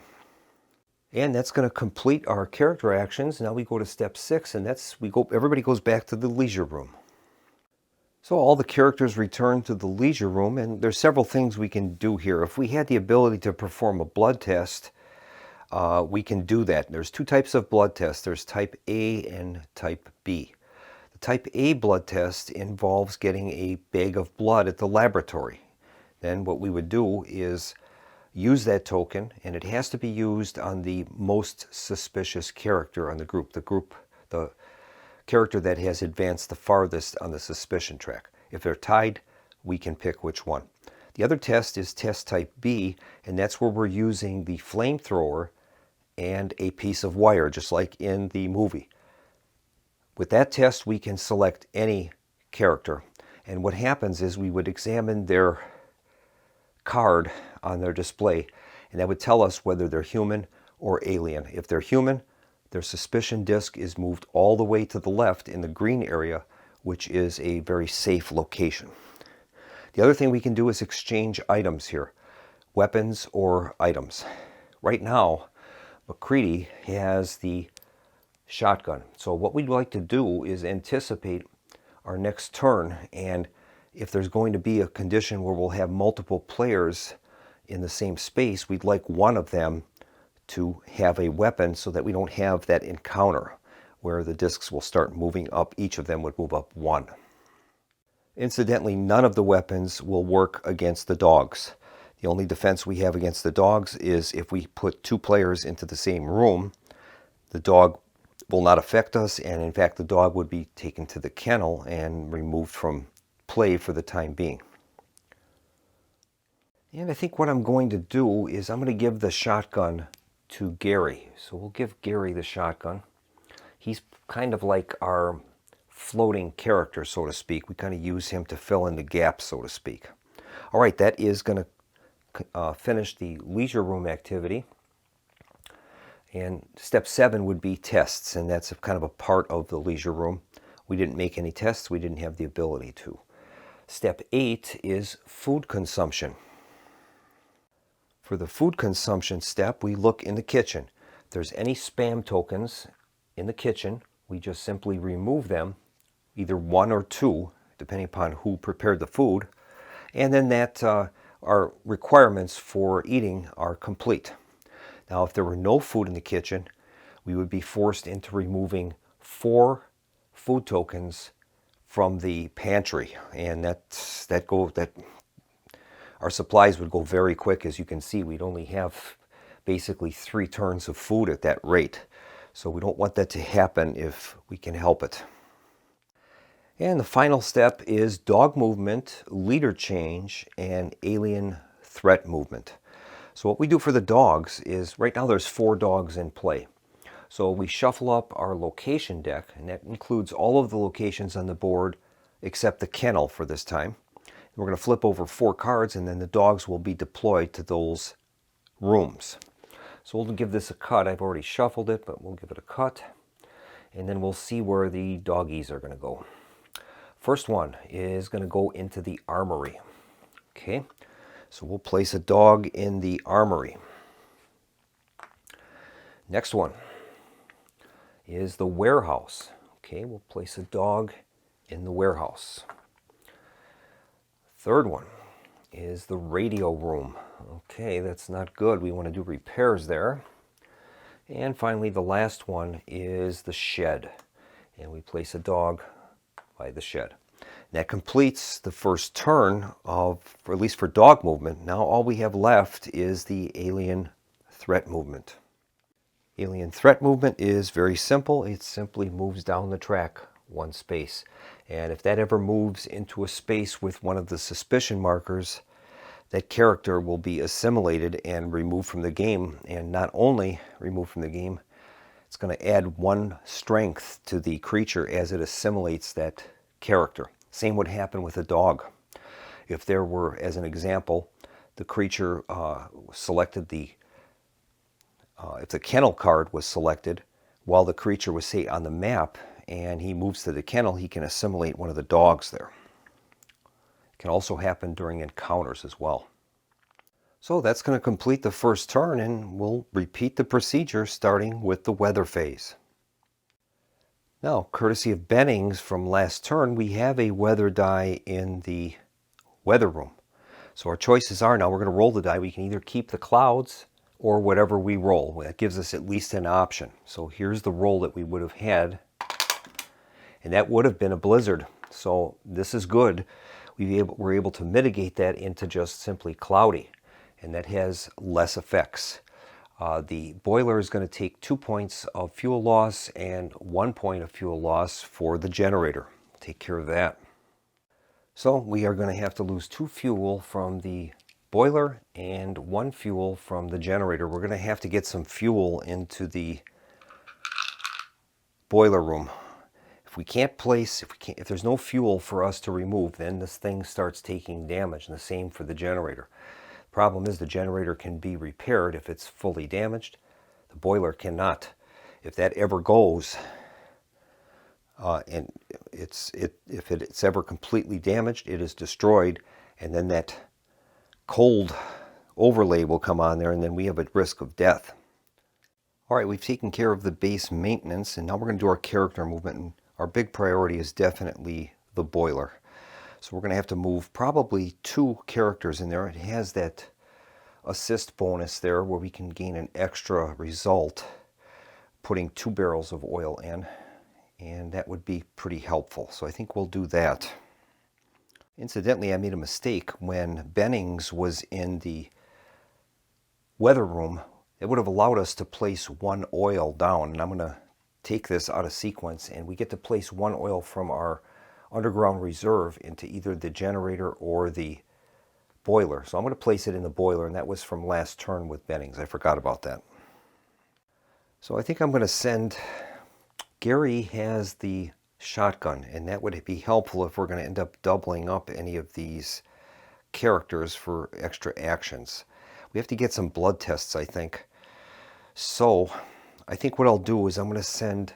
And that's going to complete our character actions. Now we go to step 6, and everybody goes back to the leisure room. So all the characters return to the leisure room, and there's several things we can do here. If we had the ability to perform a blood test, we can do that. There's 2 types of blood tests. There's type A and type B. The type A blood test involves getting a bag of blood at the laboratory. Then what we would do is use that token, and it has to be used on the most suspicious character on the group. The character that has advanced the farthest on the suspicion track. If they're tied, we can pick which one. The other test is test type B, and that's where we're using the flamethrower and a piece of wire, just like in the movie. With that test, we can select any character, and what happens is we would examine their card on their display, and that would tell us whether they're human or alien. If they're human, their suspicion disk is moved all the way to the left in the green area, which is a very safe location. The other thing we can do is exchange items here, weapons or items. Right now, McCready has the shotgun. So what we'd like to do is anticipate our next turn, and if there's going to be a condition where we'll have multiple players in the same space, we'd like one of them to have a weapon so that we don't have that encounter where the discs will start moving up. Each of them would move up 1. Incidentally, none of the weapons will work against the dogs. The only defense we have against the dogs is if we put 2 players into the same room, the dog will not affect us, and in fact the dog would be taken to the kennel and removed from play for the time being. And I think what I'm going to do is I'm going to give the shotgun to Gary. So we'll give Gary the shotgun. He's kind of like our floating character, so to speak. We kind of use him to fill in the gaps, so to speak. All right, that is going to finish the leisure room activity. And step 7 would be tests, and that's kind of a part of the leisure room. We didn't make any tests. We didn't have the ability to. Step 8 is food consumption. For the food consumption step, we look in the kitchen. If there's any spam tokens in the kitchen, we just simply remove them, either 1 or 2, depending upon who prepared the food, and then that our requirements for eating are complete. Now, if there were no food in the kitchen, we would be forced into removing 4 food tokens from the pantry, and our supplies would go very quick. As you can see, we'd only have basically 3 turns of food at that rate. So we don't want that to happen if we can help it. And the final step is dog movement, leader change, and alien threat movement. So what we do for the dogs is, right now there's 4 dogs in play. So we shuffle up our location deck, and that includes all of the locations on the board except the kennel for this time. We're going to flip over 4 cards, and then the dogs will be deployed to those rooms. So we'll give this a cut. I've already shuffled it, but we'll give it a cut. And then we'll see where the doggies are going to go. First one is going to go into the armory. Okay, so we'll place a dog in the armory. Next one is the warehouse. Okay, we'll place a dog in the warehouse. Third one is the radio room. Okay, that's not good. We want to do repairs there. And finally, the last one is the shed. And we place a dog by the shed. That completes the first turn of, or at least for dog movement. Now all we have left is the alien threat movement. Alien threat movement is very simple. It simply moves down the track 1 space. And if that ever moves into a space with one of the suspicion markers, that character will be assimilated and removed from the game. And not only removed from the game, it's going to add 1 strength to the creature as it assimilates that character. Same would happen with a dog. If there were, as an example, the creature selected if the kennel card was selected while the creature was, say, on the map, and he moves to the kennel, he can assimilate one of the dogs there. It can also happen during encounters as well. So that's going to complete the first turn, and we'll repeat the procedure starting with the weather phase. Now, courtesy of Bennings from last turn, we have a weather die in the weather room. So our choices are, now we're going to roll the die. We can either keep the clouds or whatever we roll. That gives us at least an option. So here's the roll that we would have had, and that would have been a blizzard. So this is good. We're able to mitigate that into just simply cloudy, and that has less effects. The boiler is going to take 2 points of fuel loss and 1 point of fuel loss for the generator. Take care of that. So we are going to have to lose 2 fuel from the boiler and 1 fuel from the generator. We're going to have to get some fuel into the boiler room. If there's no fuel for us to remove, then this thing starts taking damage, and the same for the generator. The problem is the generator can be repaired if it's fully damaged. The boiler cannot. If that ever goes, if it's ever completely damaged, it is destroyed, and then that cold overlay will come on there, and then we have a risk of death. All right, we've taken care of the base maintenance, and now we're going to do our character movement. And our big priority is definitely the boiler. So we're going to have to move probably 2 characters in there. It has that assist bonus there where we can gain an extra result putting 2 barrels of oil in, and that would be pretty helpful. So I think we'll do that. Incidentally, I made a mistake when Bennings was in the weather room. It would have allowed us to place 1 oil down, and I'm going to take this out of sequence, and we get to place 1 oil from our underground reserve into either the generator or the boiler. So I'm going to place it in the boiler, and that was from last turn with Bennings. I forgot about that. So I think I'm going to send... Gary has the shotgun, and that would be helpful if we're going to end up doubling up any of these characters for extra actions. We have to get some blood tests, I think. So I think what I'll do is I'm going to send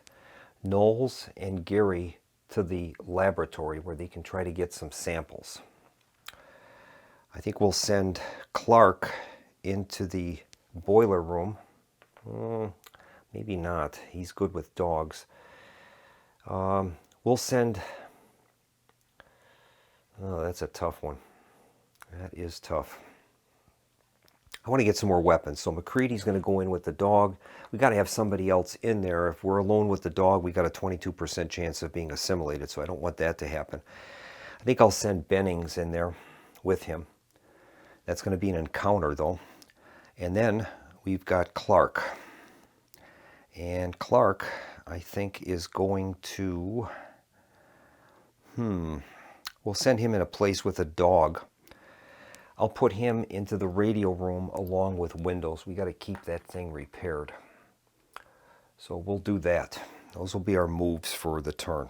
Knowles and Gary to the laboratory where they can try to get some samples. I think we'll send Clark into the boiler room. Maybe not. He's good with dogs. We'll send... Oh, that's a tough one. That is tough. I want to get some more weapons. So McCready's going to go in with the dog. We got to have somebody else in there. If we're alone with the dog, we got a 22% chance of being assimilated, so I don't want that to happen. I think I'll send Bennings in there with him. That's going to be an encounter, though. And then we've got Clark. And Clark, I think, is going to... We'll send him in a place with a dog. I'll put him into the radio room along with Windows. We got to keep that thing repaired. So we'll do that. Those will be our moves for the turn.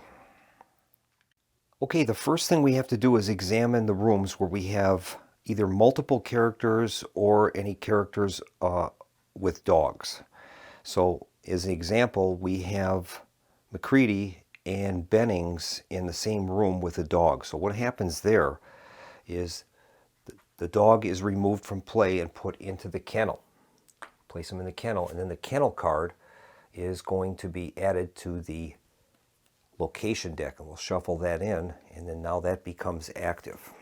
Okay, the first thing we have to do is examine the rooms where we have either multiple characters or any characters with dogs. So as an example, we have McCready and Bennings in the same room with a dog. So what happens there is the dog is removed from play and put into the kennel. Place him in the kennel, and then the kennel card is going to be added to the location deck, and we'll shuffle that in, and then now that becomes active.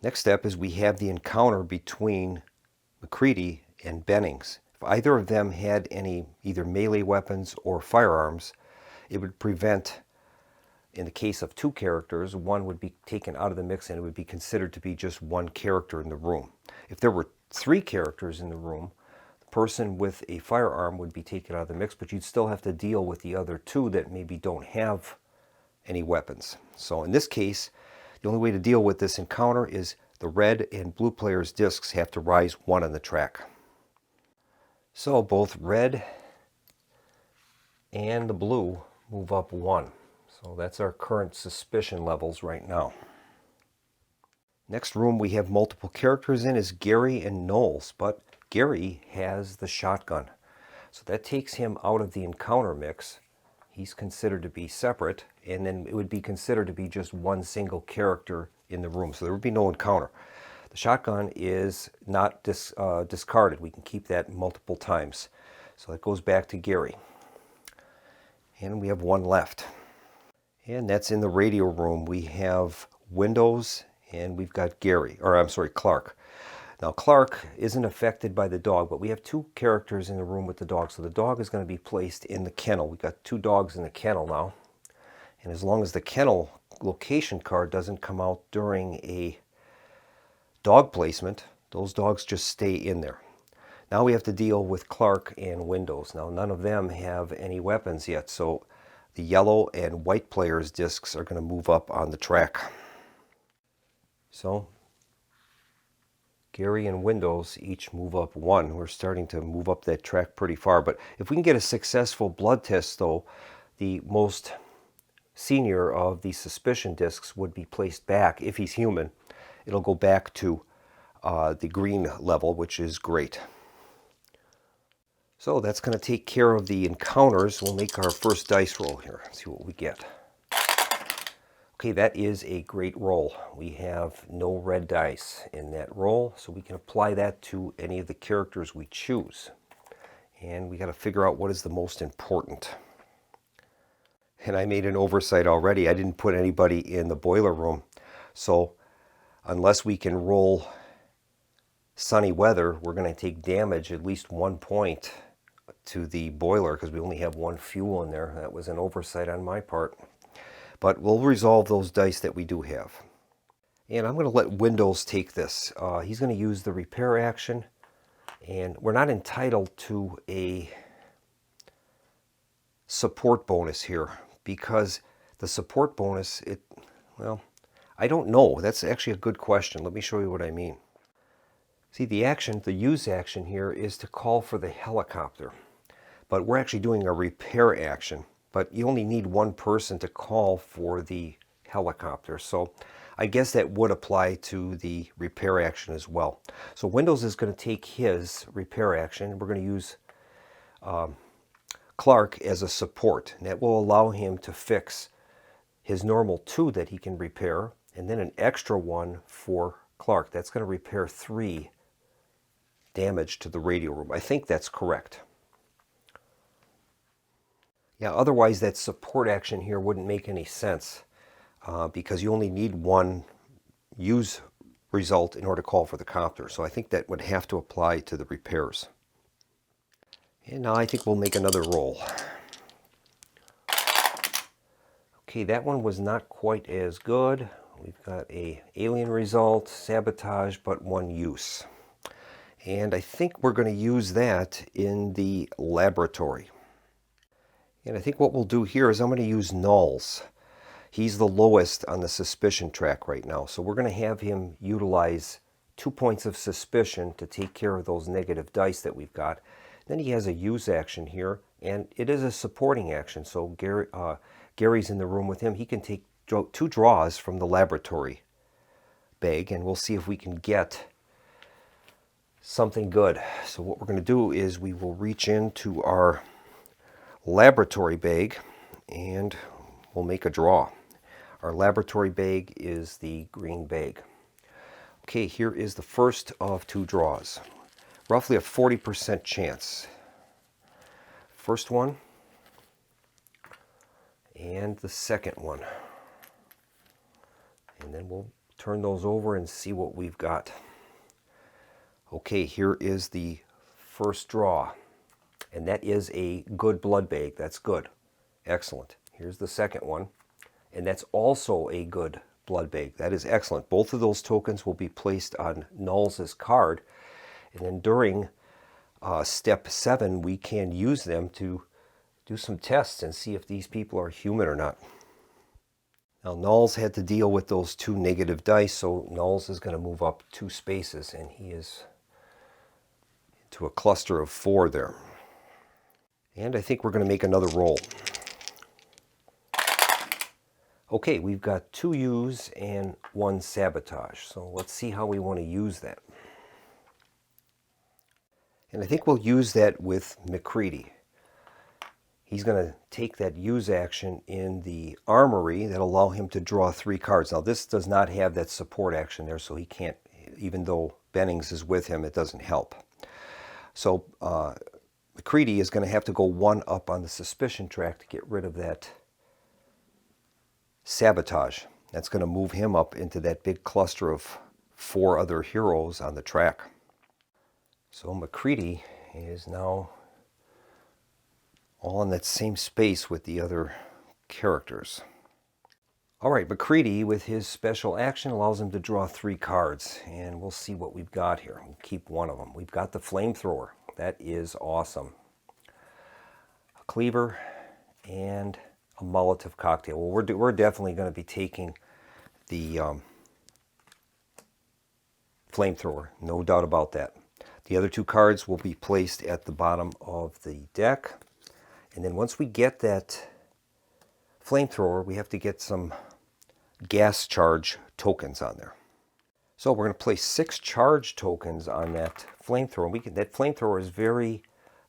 Next step is we have the encounter between McCready and Bennings. If either of them had any either melee weapons or firearms, it would prevent, in the case of two characters, one would be taken out of the mix and it would be considered to be just one character in the room. If there were three characters in the room, the person with a firearm would be taken out of the mix, but you'd still have to deal with the other two that maybe don't have any weapons. So in this case, the only way to deal with this encounter is the red and blue players' discs have to rise one on the track. So both red and the blue move up one. So that's our current suspicion levels right now. Next room we have multiple characters in is Gary and Knowles, but Gary has the shotgun. So that takes him out of the encounter mix. He's considered to be separate, and then it would be considered to be just one single character in the room. So there would be no encounter. The shotgun is not discarded. We can keep that multiple times. So that goes back to Gary. And we have one left. And that's in the radio room. We have Windows and we've got Clark. Now Clark isn't affected by the dog, but we have two characters in the room with the dog. So the dog is going to be placed in the kennel. We've got two dogs in the kennel now. And as long as the kennel location card doesn't come out during a dog placement, those dogs just stay in there. Now we have to deal with Clark and Windows. Now none of them have any weapons yet, so the yellow and white players' discs are going to move up on the track. So Gary and Windows each move up one. We're starting to move up that track pretty far, but if we can get a successful blood test, though, the most senior of the suspicion discs would be placed back. If he's human, it'll go back to the green level, which is great. So that's going to take care of the encounters. We'll make our first dice roll here. See what we get. Okay, that is a great roll. We have no red dice in that roll, so we can apply that to any of the characters we choose. And we got to figure out what is the most important. And I made an oversight already. I didn't put anybody in the boiler room. So unless we can roll sunny weather, we're going to take damage, at least 1 point to the boiler, because we only have one fuel in there. That was an oversight on my part. But we'll resolve those dice that we do have. And I'm going to let Windows take this. He's going to use the repair action. And we're not entitled to a support bonus here, because the support bonus, I don't know. That's actually a good question. Let me show you what I mean. See, the action, the use action here is to call for the helicopter. But we're actually doing a repair action. But you only need one person to call for the helicopter. So I guess that would apply to the repair action as well. So Windows is going to take his repair action. We're going to use Clark as a support. And that will allow him to fix his normal 2 that he can repair, and then an extra 1 for Clark. That's going to repair 3 damage to the radio room. I think that's correct. Yeah, otherwise that support action here wouldn't make any sense because you only need one use result in order to call for the copter. So I think that would have to apply to the repairs. And now I think we'll make another roll. Okay, that one was not quite as good. We've got a alien result, sabotage, but 1 use. And I think we're going to use that in the laboratory. And I think what we'll do here is I'm going to use nulls. He's the lowest on the suspicion track right now. So we're going to have him utilize 2 points of suspicion to take care of those negative dice that we've got. Then he has a use action here, and it is a supporting action. So Gary's in the room with him. He can take 2 draws from the laboratory bag, and we'll see if we can get something good. So what we're going to do is we will reach into our laboratory bag and we'll make a draw. Our laboratory bag is the green bag. Okay, here is the first of 2 draws. Roughly a 40% chance. First one and the second one. And then we'll turn those over and see what we've got. Okay, here is the first draw. And that is a good blood bag. That's good. Excellent. Here's the second one. And that's also a good blood bag. That is excellent. Both of those tokens will be placed on Nulls' card. And then during step 7, we can use them to do some tests and see if these people are human or not. Now, Nulls had to deal with those 2 negative dice, so Nulls is going to move up 2 spaces, and he is into a cluster of 4 there. And I think we're going to make another roll. Okay, we've got 2 use and 1 sabotage. So let's see how we want to use that. And I think we'll use that with McCready. He's going to take that use action in the armory that allow him to draw 3 cards. Now this does not have that support action there, so he can't, even though Bennings is with him, it doesn't help. So McCready is going to have to go 1 up on the suspicion track to get rid of that sabotage. That's going to move him up into that big cluster of 4 other heroes on the track. So McCready is now all in that same space with the other characters. All right, McCready with his special action allows him to draw 3 cards, and we'll see what we've got here. We'll keep 1 of them. We've got the flamethrower. That is awesome. A cleaver and a Molotov cocktail. Well, we're definitely going to be taking the flamethrower, no doubt about that. The other 2 cards will be placed at the bottom of the deck. And then once we get that flamethrower, we have to get some gas charge tokens on there. So we're going to place 6 charge tokens on that flamethrower. That flamethrower is very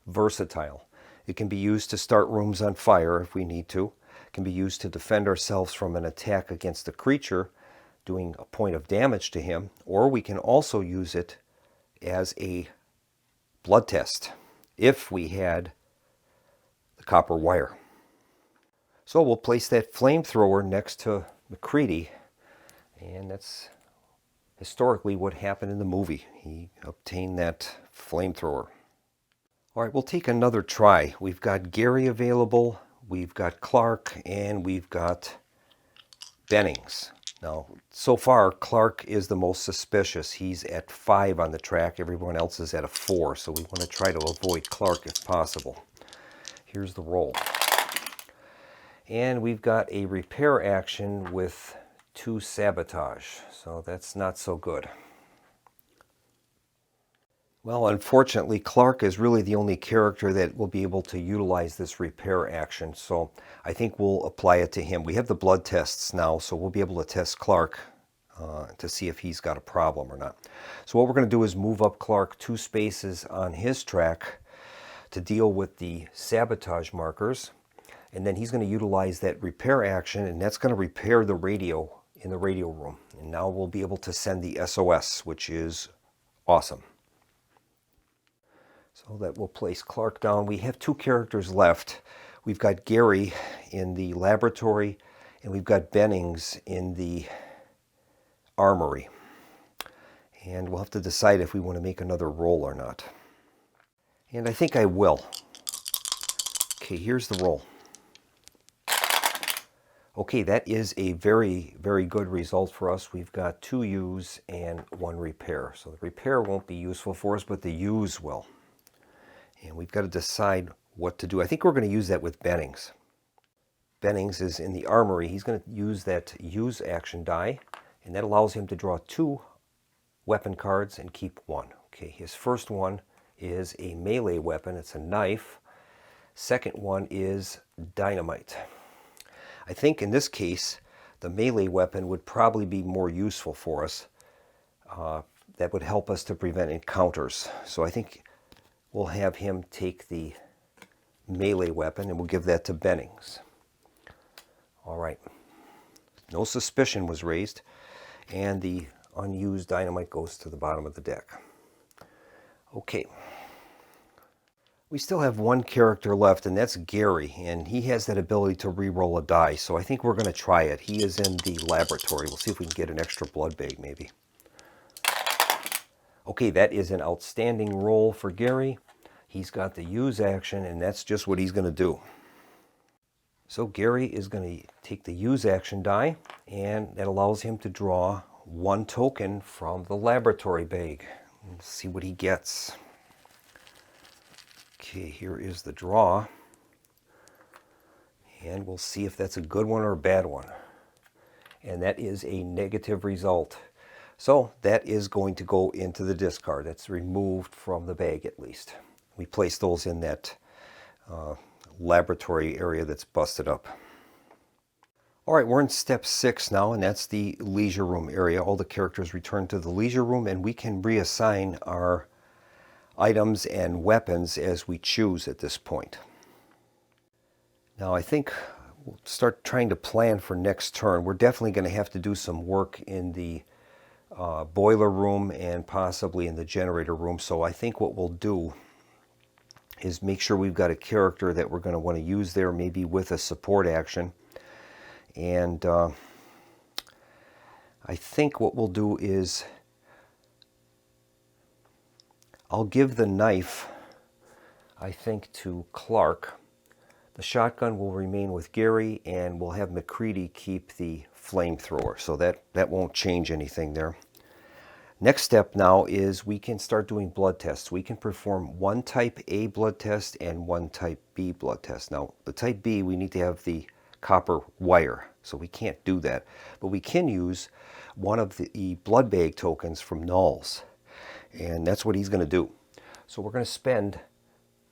versatile. It can be used to start rooms on fire if we need to. It can be used to defend ourselves from an attack against a creature, doing a point of damage to him. Or we can also use it as a blood test if we had the copper wire. So we'll place that flamethrower next to McCready, and that's historically what happened in the movie. He obtained that flamethrower. All right, we'll take another try. We've got Gary available, we've got Clark, and we've got Bennings. Now, so far, Clark is the most suspicious. He's at 5 on the track. Everyone else is at a 4, so we want to try to avoid Clark if possible. Here's the roll. And we've got a repair action with 2 sabotage, so that's not so good. Well, unfortunately, Clark is really the only character that will be able to utilize this repair action, so I think we'll apply it to him. We have the blood tests now, so we'll be able to test Clark to see if he's got a problem or not. So what we're going to do is move up Clark 2 spaces on his track to deal with the sabotage markers, and then he's going to utilize that repair action, and that's going to repair the radio in the radio room. And now we'll be able to send the SOS, which is awesome. So that will place Clark down. We have 2 characters left. We've got Gary in the laboratory, and we've got Bennings in the armory. And we'll have to decide if we want to make another roll or not. And I think I will. Okay, here's the roll. Okay, that is a very, very good result for us. We've got 2 U's and 1 repair. So the repair won't be useful for us, but the U's will. And we've got to decide what to do. I think we're going to use that with Bennings. Bennings is in the armory. He's going to use that use action die, and that allows him to draw 2 weapon cards and keep 1. Okay, his first one is a melee weapon. It's a knife. Second one is dynamite. I think in this case, the melee weapon would probably be more useful for us. That would help us to prevent encounters. So I think we'll have him take the melee weapon, and we'll give that to Bennings. All right. No suspicion was raised, and the unused dynamite goes to the bottom of the deck. Okay. We still have 1 character left, and that's Gary, and he has that ability to re-roll a die, so I think we're going to try it. He is in the laboratory. We'll see if we can get an extra blood bag, maybe. Okay, that is an outstanding roll for Gary. He's got the use action, and that's just what he's going to do. So Gary is going to take the use action die, and that allows him to draw 1 token from the laboratory bag. Let's see what he gets. Okay, here is the draw, and we'll see if that's a good one or a bad one. And that is a negative result. So that is going to go into the discard. That's removed from the bag at least. We place those in that laboratory area that's busted up. All right, we're in step 6 now, and that's the leisure room area. All the characters return to the leisure room, and we can reassign our items and weapons as we choose at this point. Now I think we'll start trying to plan for next turn. We're definitely going to have to do some work in the boiler room and possibly in the generator room. So I think what we'll do is make sure we've got a character that we're going to want to use there, maybe with a support action. And I think what we'll do is I'll give the knife, I think, to Clark. The shotgun will remain with Gary, and we'll have McCready keep the flamethrower. So that won't change anything there. Next step now is we can start doing blood tests. We can perform 1 type A blood test and 1 type B blood test. Now, the type B, we need to have the copper wire, so we can't do that. But we can use one of the blood bag tokens from Nulls. And that's what he's going to do. So we're going to spend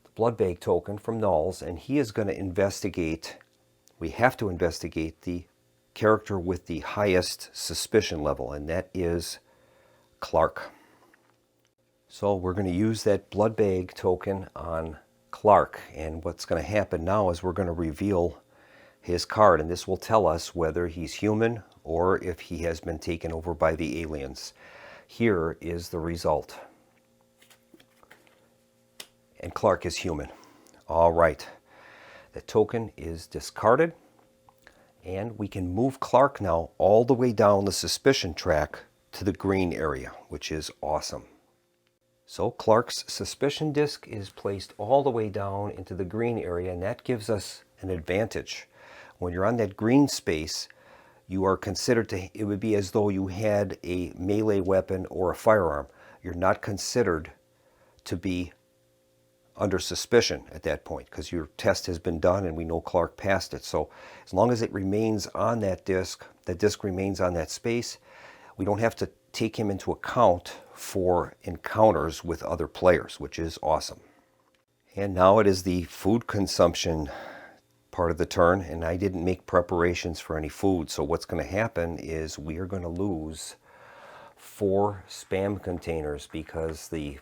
the blood bag token from Nulls, and he is going to investigate. We have to investigate the character with the highest suspicion level, and that is Clark. So we're going to use that blood bag token on Clark, and what's going to happen now is we're going to reveal his card, and this will tell us whether he's human or if he has been taken over by the aliens. Here is the result. And Clark is human. All right. The token is discarded. And we can move Clark now all the way down the suspicion track to the green area, which is awesome. So Clark's suspicion disc is placed all the way down into the green area, and that gives us an advantage. When you're on that green space, you are considered to, it would be as though you had a melee weapon or a firearm. You're not considered to be under suspicion at that point, because your test has been done and we know Clark passed it. So as long as it remains on that disc remains on that space, we don't have to take him into account for encounters with other players, which is awesome. And now it is the food consumption part of the turn, and I didn't make preparations for any food. So what's going to happen is we are going to lose 4 spam containers because the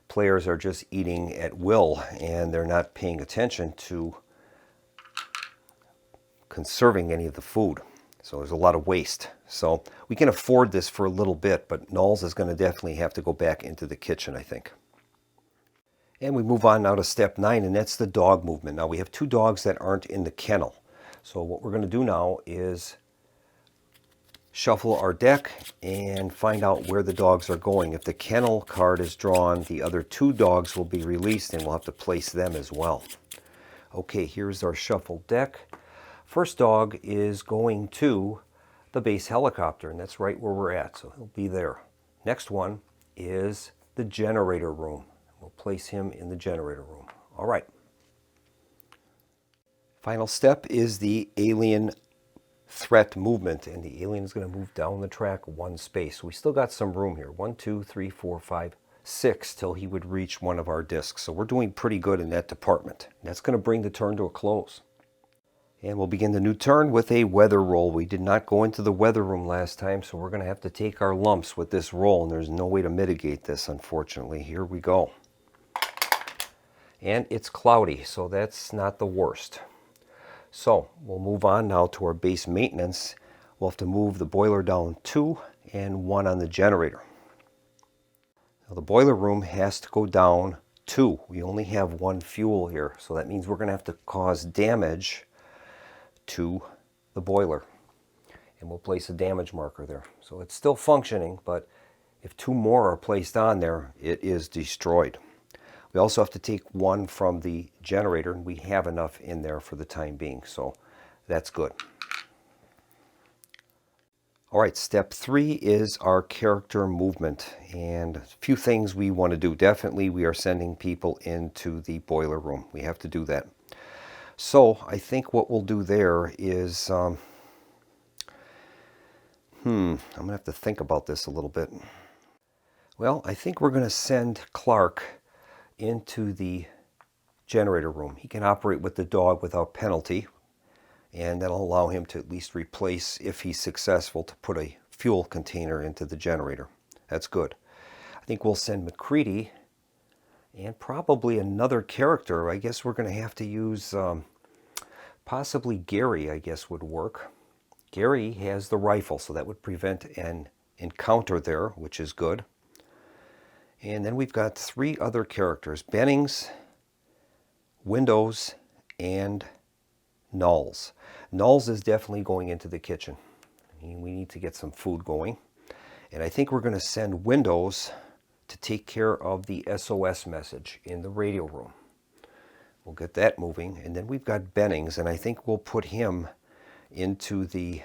players are just eating at will and they're not paying attention to conserving any of the food. So there's a lot of waste. So we can afford this for a little bit, but Knowles is going to definitely have to go back into the kitchen, I think. And we move on now to step 9, and that's the dog movement. Now we have 2 dogs that aren't in the kennel. So what we're going to do now is shuffle our deck and find out where the dogs are going. If the kennel card is drawn, the other 2 dogs will be released and we'll have to place them as well. Okay, here's our shuffled deck. First dog is going to the base helicopter, and that's right where we're at, so he'll be there. Next one is the generator room. We'll place him in the generator room. All right. Final step is the alien threat movement, and the alien is going to move down the track 1 space. We still got some room here. 1, 2, 3, 4, 5, 6 till he would reach one of our discs. So we're doing pretty good in that department. And that's going to bring the turn to a close. And we'll begin the new turn with a weather roll. We did not go into the weather room last time, so we're going to have to take our lumps with this roll, and there's no way to mitigate this, unfortunately. Here we go. And it's cloudy, so that's not the worst. So we'll move on now to our base maintenance. We'll have to move the boiler down 2 and 1 on the generator. Now the boiler room has to go down 2. We only have 1 fuel here, so that means we're going to have to cause damage to the boiler. And we'll place a damage marker there. So it's still functioning, but if 2 more are placed on there, it is destroyed. We also have to take 1 from the generator, and we have enough in there for the time being, so that's good. All right, step 3 is our character movement, and a few things we want to do. Definitely, we are sending people into the boiler room. We have to do that. So I think what we'll do there is, I'm going to have to think about this a little bit. Well, I think we're going to send Clark into the generator room. He can operate with the dog without penalty, and that'll allow him to at least replace, if he's successful, to put a fuel container into the generator. That's good. I think we'll send McCready and probably another character. I guess we're going to have to use possibly Gary, I guess would work. Gary has the rifle, so that would prevent an encounter there, which is good. And then we've got 3 other characters: Bennings, Windows, and Knowles. Knowles is definitely going into the kitchen. We need to get some food going. And I think we're going to send Windows to take care of the SOS message in the radio room. We'll get that moving. And then we've got Bennings, and I think we'll put him into the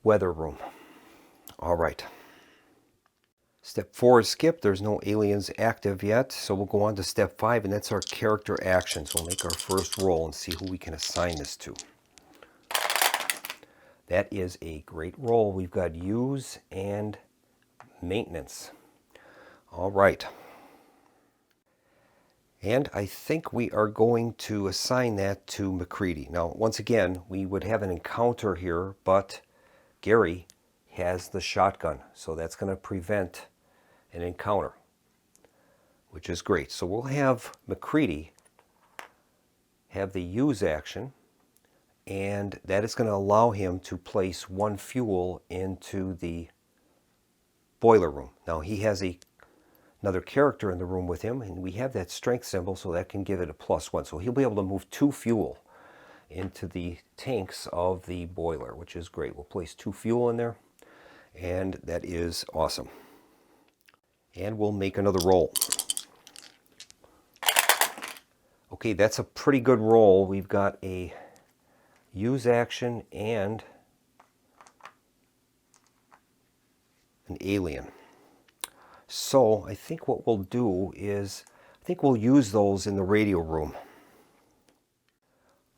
weather room. All right. Step 4 is skipped. There's no aliens active yet, so we'll go on to step 5, and that's our character actions. We'll make our first roll and see who we can assign this to. That is a great roll. We've got use and maintenance. All right. And I think we are going to assign that to McCready. Now, once again, we would have an encounter here, but Gary has the shotgun, so that's going to prevent an encounter, which is great. So we'll have McCready have the use action, and that is going to allow him to place 1 fuel into the boiler room. Now he has another character in the room with him, and we have that strength symbol, so that can give it a +1. So he'll be able to move 2 fuel into the tanks of the boiler, which is great. We'll place 2 fuel in there, and that is awesome. And we'll make another roll. Okay, that's a pretty good roll. We've got a use action and an alien. So I think what we'll do is I think we'll use those in the radio room.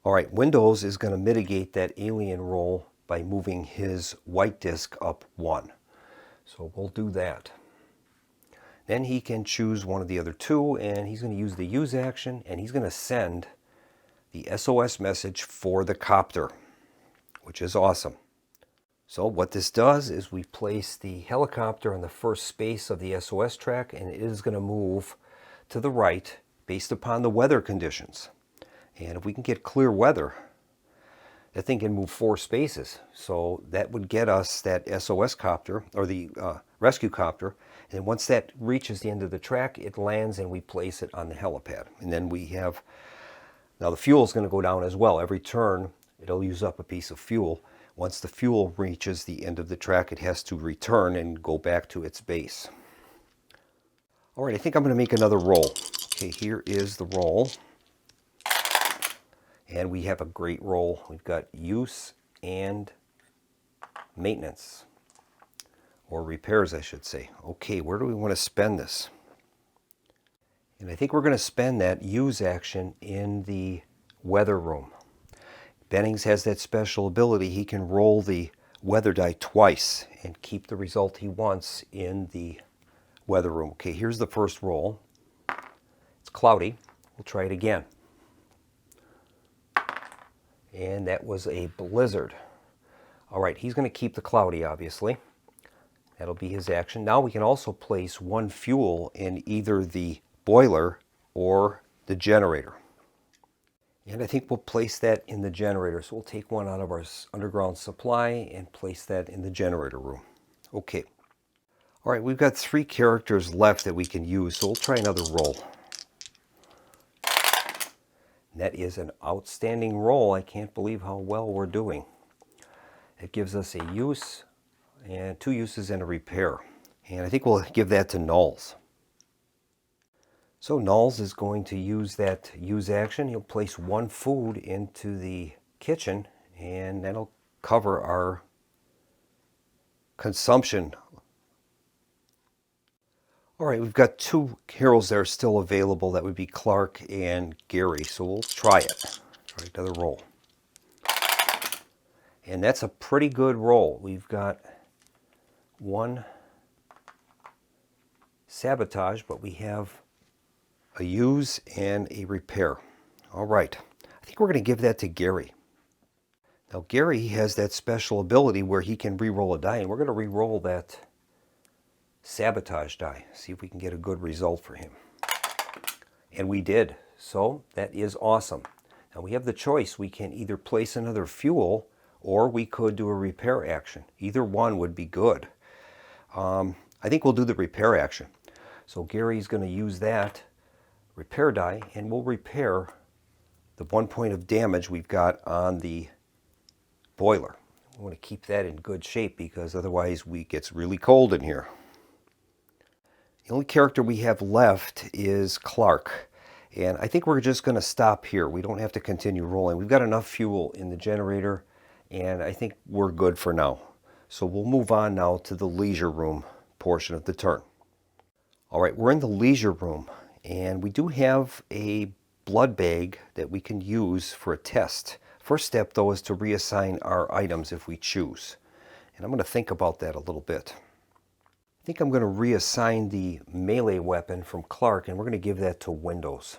All right, Windows is going to mitigate that alien roll by moving his white disk up 1. So we'll do that. Then he can choose one of the other two, and he's going to use the use action, and he's going to send the SOS message for the copter, which is awesome. So what this does is we place the helicopter on the first space of the SOS track, and it is going to move to the right based upon the weather conditions. And if we can get clear weather, that thing can move 4 spaces. So that would get us that SOS copter, or the rescue copter. And once that reaches the end of the track, it lands and we place it on the helipad. And then we have, now the fuel is going to go down as well. Every turn, it'll use up a piece of fuel. Once the fuel reaches the end of the track, it has to return and go back to its base. All right, I think I'm going to make another roll. Okay, here is the roll. And we have a great roll. We've got use and maintenance. Or repairs, I should say. Okay, where do we want to spend this? And I think we're going to spend that use action in the weather room. Bennings has that special ability. He can roll the weather die twice and keep the result he wants in the weather room. Okay, here's the first roll. It's cloudy. We'll try it again. And that was a blizzard. All right, he's going to keep the cloudy, obviously. That'll be his action. Now we can also place 1 fuel in either the boiler or the generator. And I think we'll place that in the generator. So we'll take 1 out of our underground supply and place that in the generator room. Okay. All right, we've got 3 characters left that we can use, so we'll try another roll. And that is an outstanding roll. I can't believe how well we're doing. It gives us a use, and 2 uses and a repair. And I think we'll give that to Nulls. So Nulls is going to use that use action. He'll place 1 food into the kitchen, and that'll cover our consumption. All right, we've got 2 heroes that are still available. That would be Clark and Gary. So we'll try it. Try another roll. And that's a pretty good roll. We've got 1 sabotage, but we have a use and a repair. All right, I think we're going to give that to Gary. Now Gary has that special ability where he can re-roll a die, and we're going to re-roll that sabotage die. See if we can get a good result for him. And we did. So that is awesome. Now we have the choice. We can either place another fuel, or we could do a repair action. Either one would be good. I think we'll do the repair action. So Gary's going to use that repair die, and we'll repair the 1 point of damage we've got on the boiler. We want to keep that in good shape because otherwise it gets really cold in here. The only character we have left is Clark, and I think we're just going to stop here. We don't have to continue rolling. We've got enough fuel in the generator, and I think we're good for now. So we'll move on now to the leisure room portion of the turn. All right, we're in the leisure room, and we do have a blood bag that we can use for a test. First step, though, is to reassign our items if we choose. And I'm going to think about that a little bit. I think I'm going to reassign the melee weapon from Clark, and we're going to give that to Windows.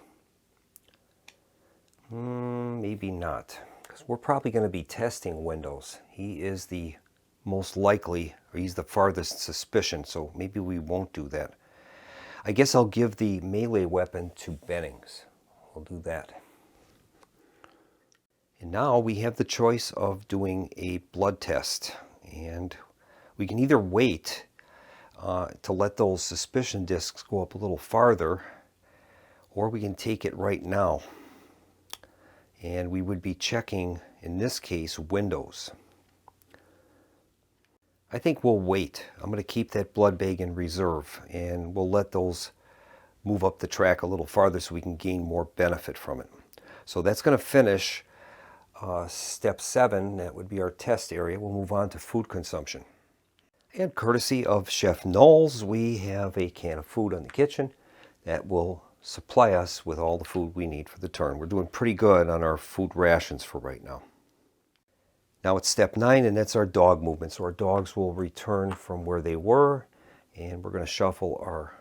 Maybe not, because we're probably going to be testing Windows. He is the most likely, or he's the farthest suspicion, so maybe we won't do that. I guess I'll give the melee weapon to Bennings. We'll do that. And now we have the choice of doing a blood test. And we can either wait to let those suspicion discs go up a little farther, or we can take it right now. And we would be checking, in this case, Windows. I think we'll wait. I'm going to keep that blood bag in reserve, and we'll let those move up the track a little farther so we can gain more benefit from it. So that's going to finish step 7. That would be our test area. We'll move on to food consumption. And courtesy of Chef Knowles, we have a can of food in the kitchen that will supply us with all the food we need for the turn. We're doing pretty good on our food rations for right now. Now it's step 9, and that's our dog movement. So our dogs will return from where they were, and we're going to shuffle our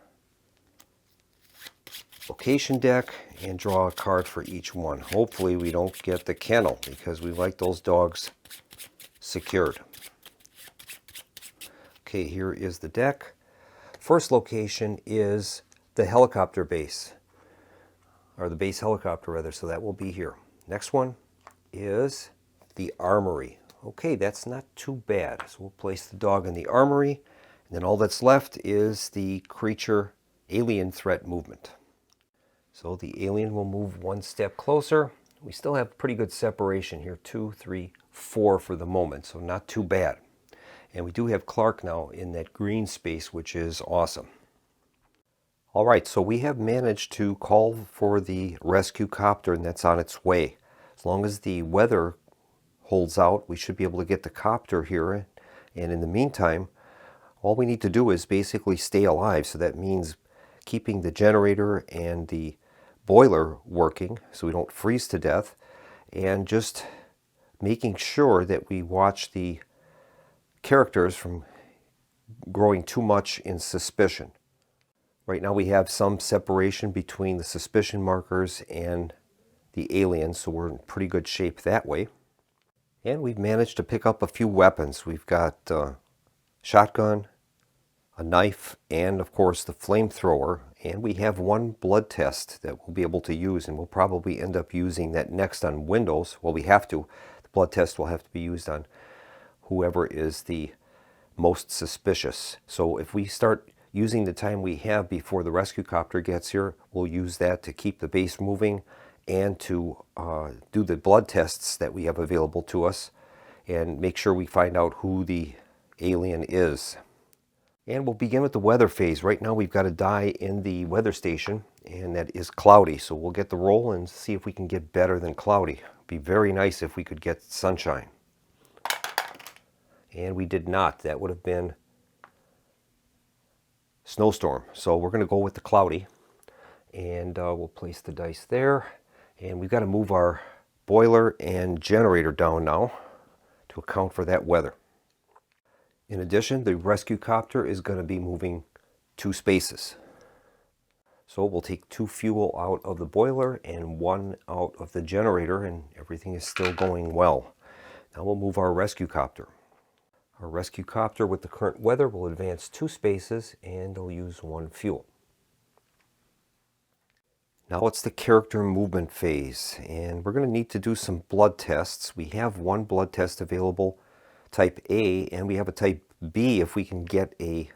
location deck and draw a card for each one. Hopefully we don't get the kennel, because we like those dogs secured. Okay, here is the deck. First location is the helicopter base, or the base helicopter rather, so that will be here. Next one is the armory. Okay, that's not too bad. So we'll place the dog in the armory, and then all that's left is the creature alien threat movement. So the alien will move one step closer. We still have pretty good separation here, 2, 3, 4 for the moment, so not too bad. And we do have Clark now in that green space, which is awesome. All right, so we have managed to call for the rescue copter, and that's on its way. As long as the weather holds out, we should be able to get the copter here. And in the meantime, all we need to do is basically stay alive. So that means keeping the generator and the boiler working so we don't freeze to death, and just making sure that we watch the characters from growing too much in suspicion. Right now we have some separation between the suspicion markers and the aliens, so we're in pretty good shape that way. And we've managed to pick up a few weapons. We've got a shotgun, a knife, and of course the flamethrower. And we have one blood test that we'll be able to use, and we'll probably end up using that next on Windows. Well, we have to. The blood test will have to be used on whoever is the most suspicious. So if we start using the time we have before the rescue copter gets here, we'll use that to keep the base moving and to do the blood tests that we have available to us and make sure we find out who the alien is. And we'll begin with the weather phase. Right now we've got a die in the weather station, and that is cloudy. So we'll get the roll and see if we can get better than cloudy. It'd be very nice if we could get sunshine. And we did not. That would have been snowstorm. So we're going to go with the cloudy, and we'll place the dice there. And we've got to move our boiler and generator down now to account for that weather. In addition, the rescue copter is going to be moving 2 spaces. So we'll take 2 fuel out of the boiler and 1 out of the generator, and everything is still going well. Now we'll move our rescue copter. Our rescue copter with the current weather will advance 2 spaces, and they'll use 1 fuel. Now it's the character movement phase, and we're going to need to do some blood tests. We have 1 blood test available, type A, and we have a type B if we can get a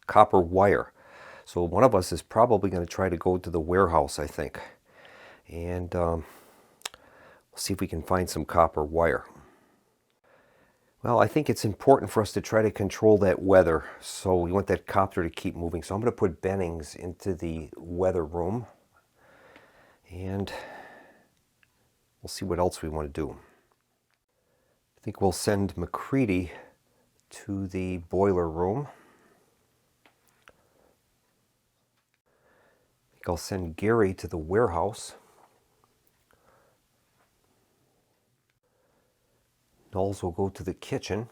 copper wire. So one of us is probably going to try to go to the warehouse, I think, and we'll see if we can find some copper wire. Well, I think it's important for us to try to control that weather, so we want that copter to keep moving. So I'm going to put Bennings into the weather room, and we'll see what else we want to do. I think we'll send McCready to the boiler room. I think I'll send Gary to the warehouse. Knowles will go to the kitchen.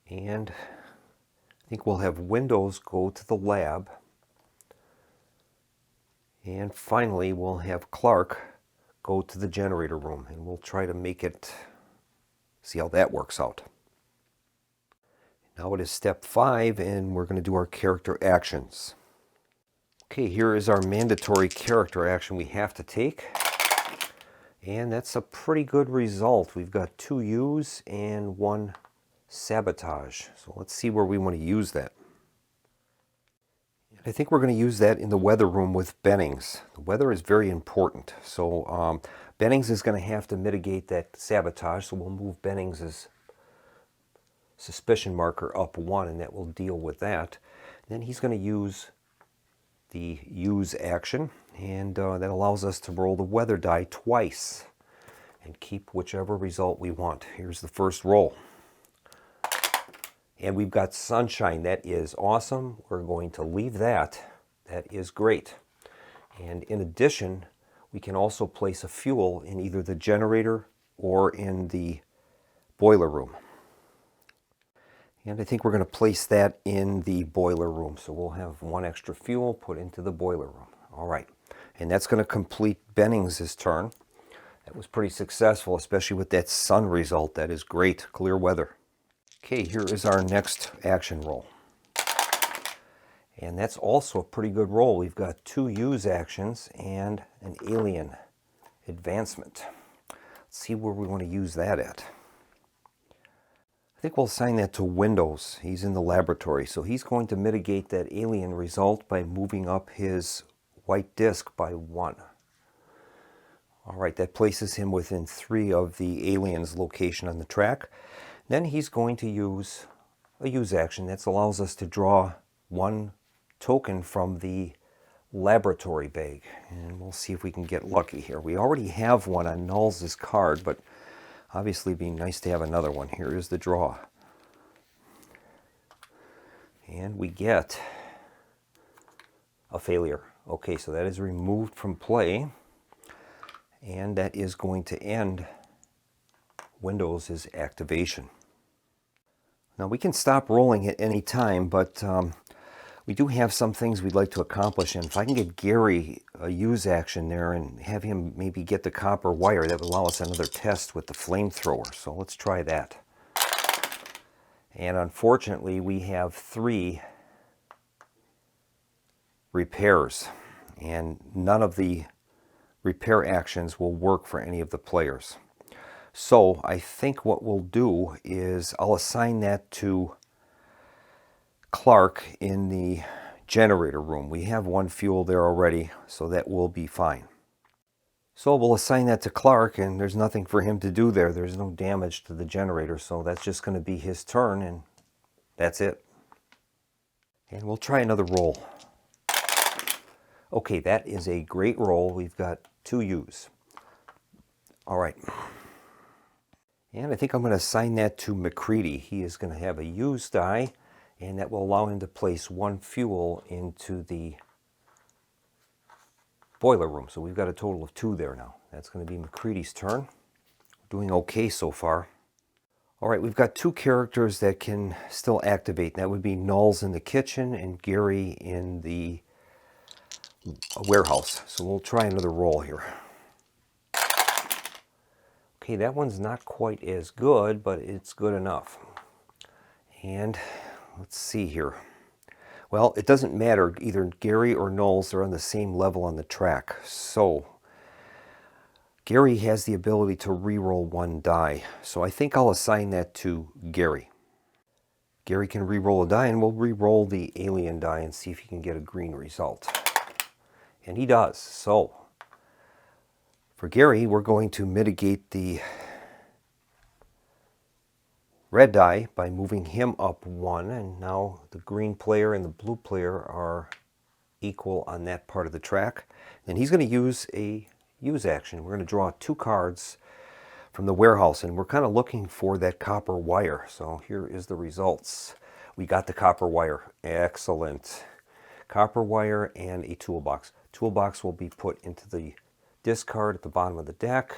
And I think we'll have Windows go to the lab. And finally, we'll have Clark go to the generator room, and we'll try to make it, see how that works out. Now it is step 5, and we're going to do our character actions. Okay, here is our mandatory character action we have to take. And that's a pretty good result. We've got 2 use and 1 sabotage. So let's see where we want to use that. I think we're going to use that in the weather room with Bennings. The weather is very important. So Bennings is going to have to mitigate that sabotage. So we'll move Bennings' suspicion marker up 1, and that will deal with that. And then he's going to use the use action, and that allows us to roll the weather die twice and keep whichever result we want. Here's the first roll. And we've got sunshine. That is awesome. We're going to leave that. That is great. And in addition, we can also place a fuel in either the generator or in the boiler room. And I think we're going to place that in the boiler room. So we'll have one extra fuel put into the boiler room. All right. And that's going to complete Bennings' turn. That was pretty successful, especially with that sun result. That is great, clear weather. Okay, here is our next action roll. And that's also a pretty good roll. We've got 2 use actions and an alien advancement. Let's see where we want to use that at. I think we'll assign that to Windows. He's in the laboratory, so he's going to mitigate that alien result by moving up his white disk by 1. All right, that places him within 3 of the alien's location on the track. Then he's going to use a use action that allows us to draw 1 token from the laboratory bag. And we'll see if we can get lucky here. We already have one on Null's card, but obviously it'd be nice to have another one. Here is the draw. And we get a failure. Okay, so that is removed from play. And that is going to end Windows' activation. Now we can stop rolling at any time, but we do have some things we'd like to accomplish. And if I can get Gary a use action there and have him maybe get the copper wire, that would allow us another test with the flamethrower. So let's try that. And unfortunately, we have 3 repairs. And none of the repair actions will work for any of the players. So I think what we'll do is I'll assign that to Clark in the generator room. We have 1 fuel there already, so that will be fine. So we'll assign that to Clark, and there's nothing for him to do there. There's no damage to the generator, so that's just going to be his turn, and that's it. And we'll try another roll. Okay, that is a great roll. We've got 2 U's. All right. And I think I'm going to assign that to McCready. He is going to have a use die, and that will allow him to place 1 fuel into the boiler room. So we've got a total of 2 there now. That's going to be McCready's turn. Doing okay so far. All right, we've got 2 characters that can still activate. That would be Null's in the kitchen and Gary in the warehouse. So we'll try another roll here. Okay, that one's not quite as good, but it's good enough. And let's see here. Well, it doesn't matter. Either Gary or Null's are on the same level on the track. So Gary has the ability to re-roll 1 die. So I think I'll assign that to Gary. Gary can re-roll a die, and we'll re-roll the alien die and see if he can get a green result. And he does. So for Gary, we're going to mitigate the red die by moving him up 1, and now the green player and the blue player are equal on that part of the track. And he's going to use a use action. We're going to draw 2 cards from the warehouse, and we're kind of looking for that copper wire. So here is the results. We got the copper wire. Excellent. Copper wire and a toolbox. Toolbox will be put into the discard at the bottom of the deck.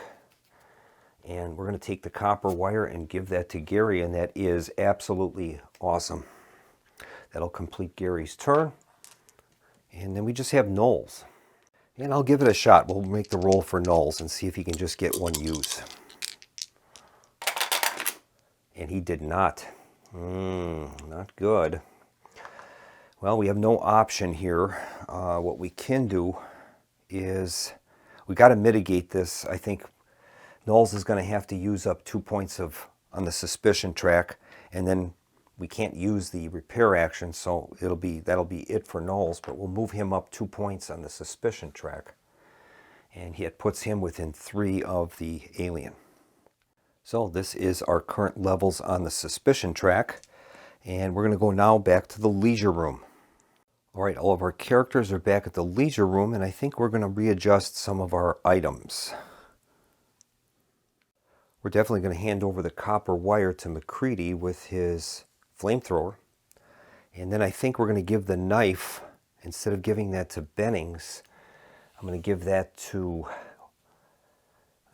And we're going to take the copper wire and give that to Gary, and that is absolutely awesome. That'll complete Gary's turn. And then we just have Null's. And I'll give it a shot. We'll make the roll for Null's and see if he can just get 1 use. And he did not. Not good. Well, we have no option here. What we can do is we got to mitigate this. I think Null's is going to have to use up 2 points on the suspicion track, and then we can't use the repair action, so that'll be it for Null's. But we'll move him up 2 points on the suspicion track, and it puts him within 3 of the alien. So this is our current levels on the suspicion track, and we're going to go now back to the leisure room. All right, all of our characters are back at the leisure room, and I think we're going to readjust some of our items. We're definitely going to hand over the copper wire to McCready with his flamethrower. And then I think we're going to give the knife, instead of giving that to Bennings, I'm going to give that to,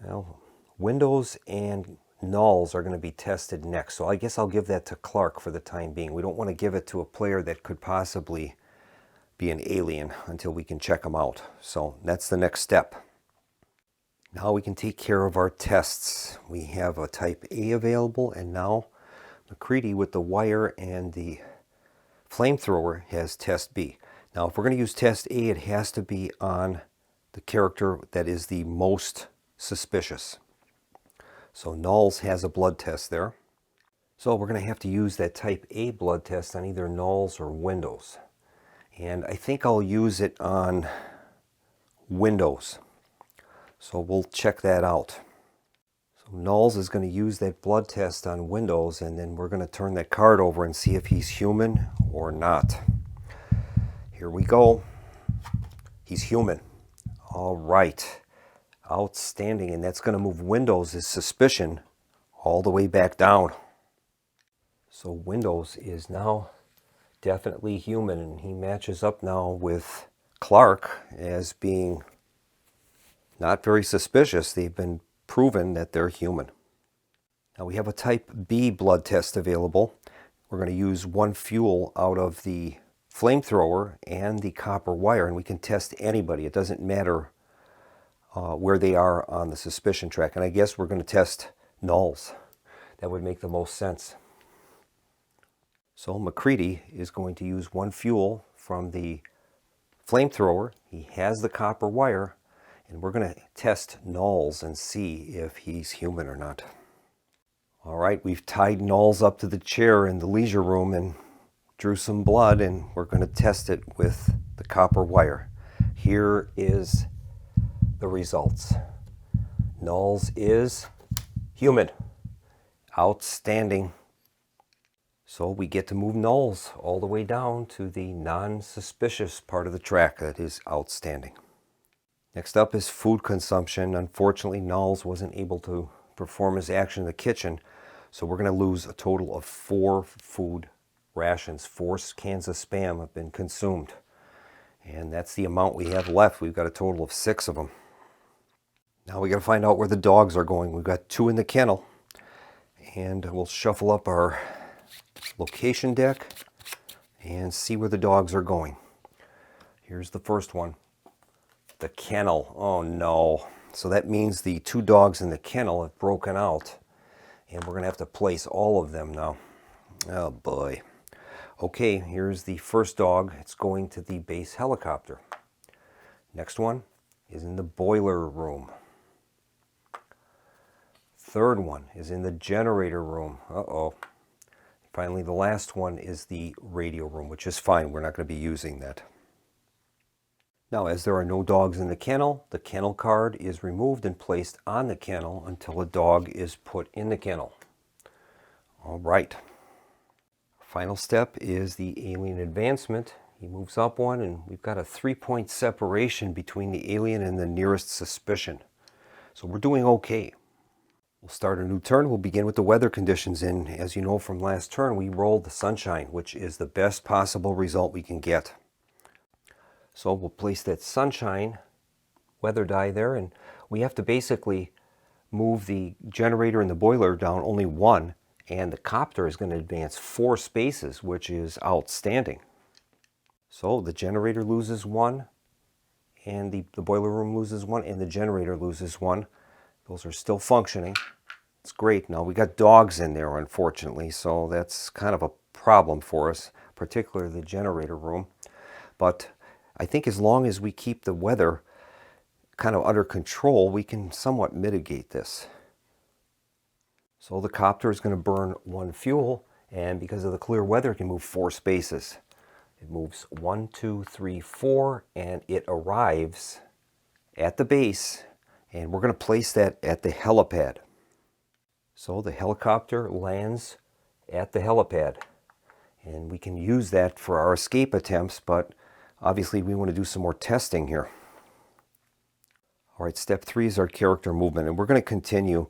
well, windows and nulls are going to be tested next. So I guess I'll give that to Clark for the time being. We don't want to give it to a player that could possibly be an alien until we can check them out. So that's the next step. Now we can take care of our tests. We have a type A available, and now McCready with the wire and the flamethrower has test B. Now if we're going to use test A, it has to be on the character that is the most suspicious. So Nulls has a blood test there. So we're going to have to use that type A blood test on either Nulls or Windows. And I think I'll use it on Windows. So we'll check that out. So Nulls is going to use that blood test on Windows, and then we're going to turn that card over and see if he's human or not. Here we go. He's human. All right. Outstanding. And that's going to move Windows' suspicion all the way back down. So Windows is now definitely human, and he matches up now with Clark as being not very suspicious. They've been proven that they're human. Now we have a type B blood test available. We're going to use one fuel out of the flamethrower and the copper wire, and we can test anybody. It doesn't matter where they are on the suspicion track. And I guess we're going to test Nulls. That would make the most sense. So McCready is going to use one fuel from the flamethrower. He has the copper wire, and we're going to test Nulls and see if he's human or not. All right, we've tied Nulls up to the chair in the leisure room and drew some blood, and we're going to test it with the copper wire. Here is the results. Nulls is human. Outstanding. So we get to move Nulls all the way down to the non-suspicious part of the track. That is outstanding. Next up is food consumption. Unfortunately, Nulls wasn't able to perform his action in the kitchen, so we're going to lose a total of 4 food rations. 4 cans of Spam have been consumed, and that's the amount we have left. We've got a total of 6 of them. Now we got to find out where the dogs are going. We've got 2 in the kennel, and we'll shuffle up our location deck and see where the dogs are going. Here's the first one. The kennel. Oh no. So that means the 2 dogs in the kennel have broken out, and we're going to have to place all of them now. Oh boy. Okay, here's the first dog. It's going to the base helicopter. Next one is in the boiler room. Third one is in the generator room. Uh-oh. Finally, the last one is the radio room, which is fine. We're not going to be using that. Now, as there are no dogs in the kennel card is removed and placed on the kennel until a dog is put in the kennel. All right. Final step is the alien advancement. He moves up 1, and we've got a 3-point separation between the alien and the nearest suspicion. So we're doing okay. We'll start a new turn. We'll begin with the weather conditions, and as you know from last turn, we rolled the sunshine, which is the best possible result we can get. So we'll place that sunshine weather die there, and we have to basically move the generator and the boiler down only 1, and the copter is going to advance 4 spaces, which is outstanding. So the generator loses 1, and the boiler room loses 1, and the generator loses 1. Those are still functioning. It's great. Now we got dogs in there, unfortunately, so that's kind of a problem for us, particularly the generator room. But I think as long as we keep the weather kind of under control, we can somewhat mitigate this. So the copter is going to burn 1 fuel, and because of the clear weather, it can move 4 spaces. It moves 1, 2, 3, 4, and it arrives at the base, and we're going to place that at the helipad. So the helicopter lands at the helipad, and we can use that for our escape attempts, but obviously we want to do some more testing here. All right, step 3 is our character movement, and we're going to continue.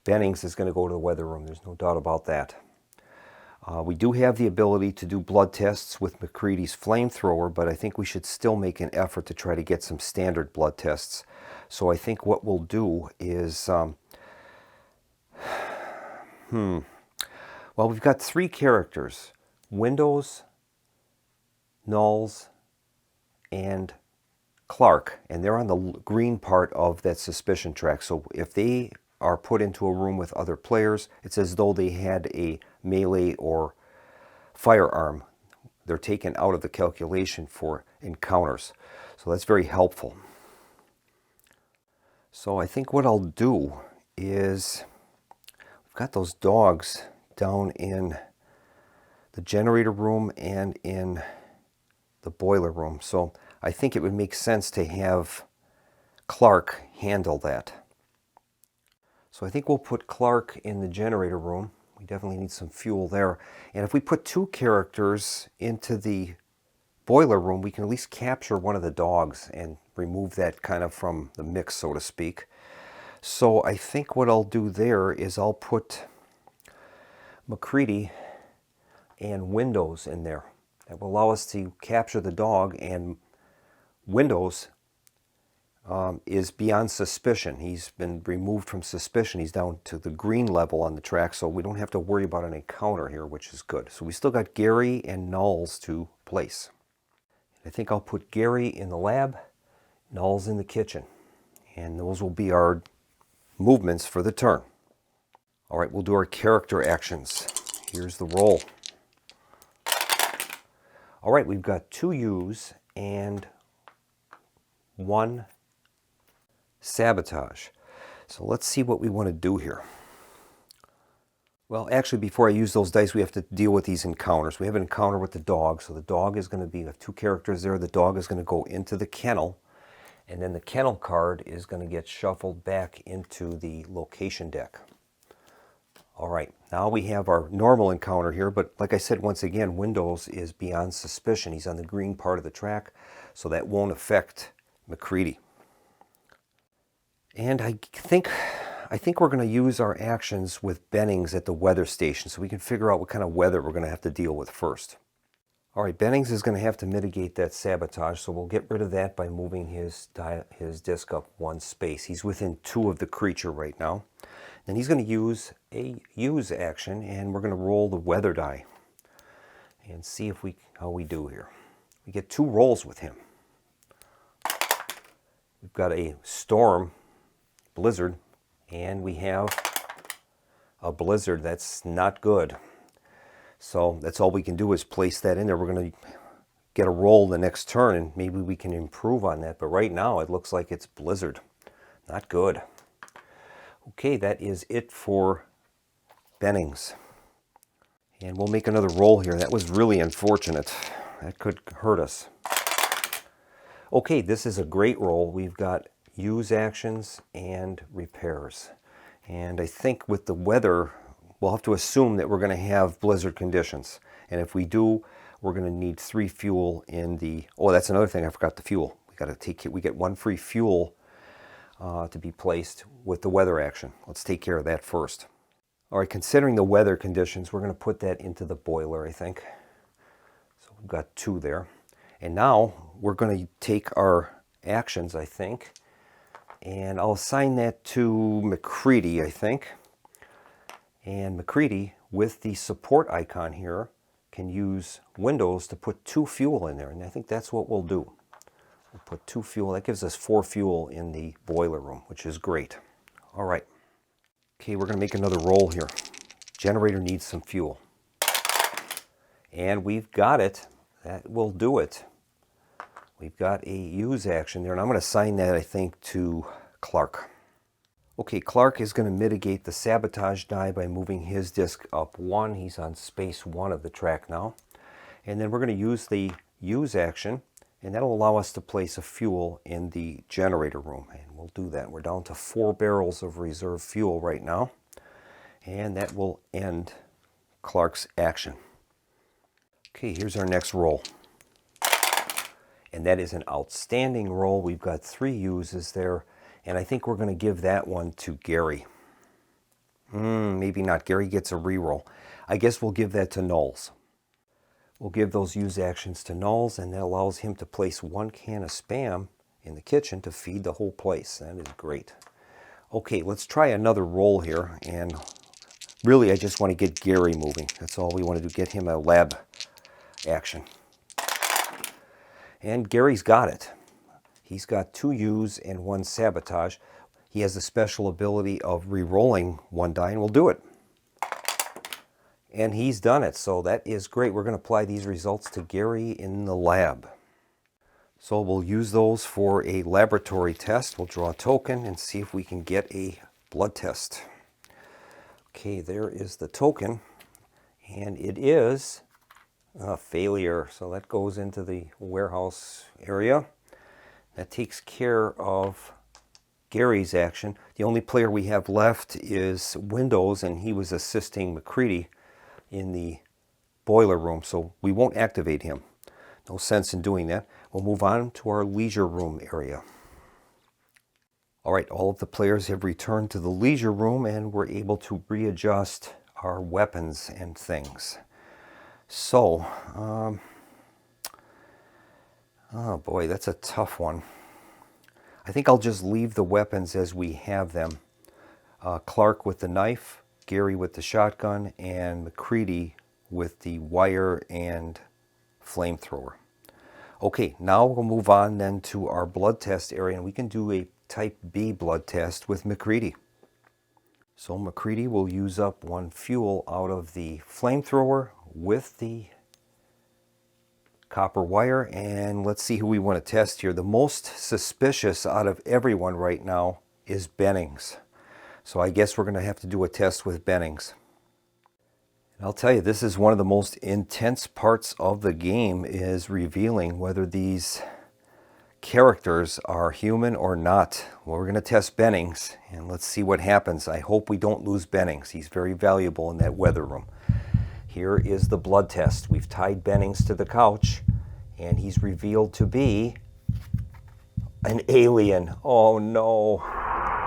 Bennings is going to go to the weather room. There's no doubt about that. We do have the ability to do blood tests with McCready's flamethrower, but I think we should still make an effort to try to get some standard blood tests. So I think what we'll do is, well, we've got 3 characters: Windows, Nulls, and Clark, and they're on the green part of that suspicion track. So if they are put into a room with other players, it's as though they had a melee or firearm. They're taken out of the calculation for encounters. So that's very helpful. So I think what I'll do is, we've got those dogs down in the generator room and in the boiler room. So I think it would make sense to have Clark handle that. So I think we'll put Clark in the generator room. We definitely need some fuel there. And if we put 2 characters into the boiler room, we can at least capture one of the dogs and remove that kind of from the mix, so to speak. So I think what I'll do there is I'll put McCready and Windows in there. That will allow us to capture the dog, and Windows is beyond suspicion. He's been removed from suspicion. He's down to the green level on the track, so we don't have to worry about an encounter here, which is good. So we still got Gary and Nulls to place. I think I'll put Gary in the lab, Nulls in the kitchen, and those will be our movements for the turn. All right, we'll do our character actions. Here's the roll. All right, we've got 2 U's and 1 sabotage. So let's see what we want to do here. Well, actually, before I use those dice, we have to deal with these encounters. We have an encounter with the dog. So the dog is going to be, we have 2 characters there. The dog is going to go into the kennel, and then the kennel card is going to get shuffled back into the location deck. All right, now we have our normal encounter here, but like I said, once again, Windows is beyond suspicion. He's on the green part of the track, so that won't affect McCready. And I think we're going to use our actions with Bennings at the weather station, so we can figure out what kind of weather we're going to have to deal with first. All right, Bennings is going to have to mitigate that sabotage, so we'll get rid of that by moving his disc up 1 space. He's within 2 of the creature right now. And he's going to use a use action, and we're going to roll the weather die and see if how we do here. We get 2 rolls with him. We've got a storm, blizzard, and we have a blizzard. That's not good. So that's all we can do is place that in there. We're going to get a roll the next turn, and maybe we can improve on that. But right now it looks like it's blizzard. Not good. Okay, that is it for Bennings. And we'll make another roll here. That was really unfortunate. That could hurt us. Okay, this is a great roll. We've got use actions and repairs. And I think with the weather, we'll have to assume that we're going to have blizzard conditions. And if we do, we're going to need 3 fuel in the... Oh, that's another thing. I forgot the fuel. We get 1 free fuel to be placed with the weather action. Let's take care of that first. All right, considering the weather conditions, we're going to put that into the boiler, I think. So we've got 2 there. And now we're going to take our actions, I think, and I'll assign that to McCready, I think. And McCready, with the support icon here, can use Windows to put 2 fuel in there. And I think that's what we'll do. We'll put 2 fuel. That gives us 4 fuel in the boiler room, which is great. All right. Okay, we're going to make another roll here. Generator needs some fuel. And we've got it. That will do it. We've got a use action there, and I'm going to assign that, I think, to Clark. Okay, Clark is going to mitigate the sabotage die by moving his disc up 1. He's on space 1 of the track now. And then we're going to use the use action, and that'll allow us to place a fuel in the generator room. And we'll do that. We're down to 4 barrels of reserve fuel right now. And that will end Clark's action. Okay, here's our next roll. And that is an outstanding roll. We've got 3 uses there. And I think we're going to give that one to Gary. Maybe not. Gary gets a reroll. I guess we'll give that to nulls. We'll give those use actions to nulls, and that allows him to place 1 can of Spam in the kitchen to feed the whole place. That is great. Okay, let's try another roll here, and really I just want to get Gary moving. That's all we want to do, get him a lab action. And Gary's got it. He's got 2 use and 1 sabotage. He has the special ability of re-rolling 1 die, and we'll do it. And he's done it, so that is great. We're going to apply these results to Gary in the lab. So we'll use those for a laboratory test. We'll draw a token and see if we can get a blood test. Okay, there is the token, and it is a failure. So that goes into the warehouse area. That takes care of Gary's action. The only player we have left is Windows, and he was assisting McCready in the boiler room, so we won't activate him. No sense in doing that. We'll move on to our leisure room area. All right, all of the players have returned to the leisure room, and we're able to readjust our weapons and things. So, oh boy, that's a tough one. I think I'll just leave the weapons as we have them. Clark with the knife, Gary with the shotgun, and McCready with the wire and flamethrower. Okay, now we'll move on then to our blood test area, and we can do a type B blood test with McCready. So McCready will use up 1 fuel out of the flamethrower with the copper wire, and let's see who we want to test here. The most suspicious out of everyone right now is Bennings. So I guess we're going to have to do a test with Bennings. And I'll tell you, this is one of the most intense parts of the game, is revealing whether these characters are human or not. Well, we're going to test Bennings, and let's see what happens. I hope we don't lose Bennings. He's very valuable in that weather room. Here is the blood test. We've tied Bennings to the couch, and he's revealed to be an alien. Oh no.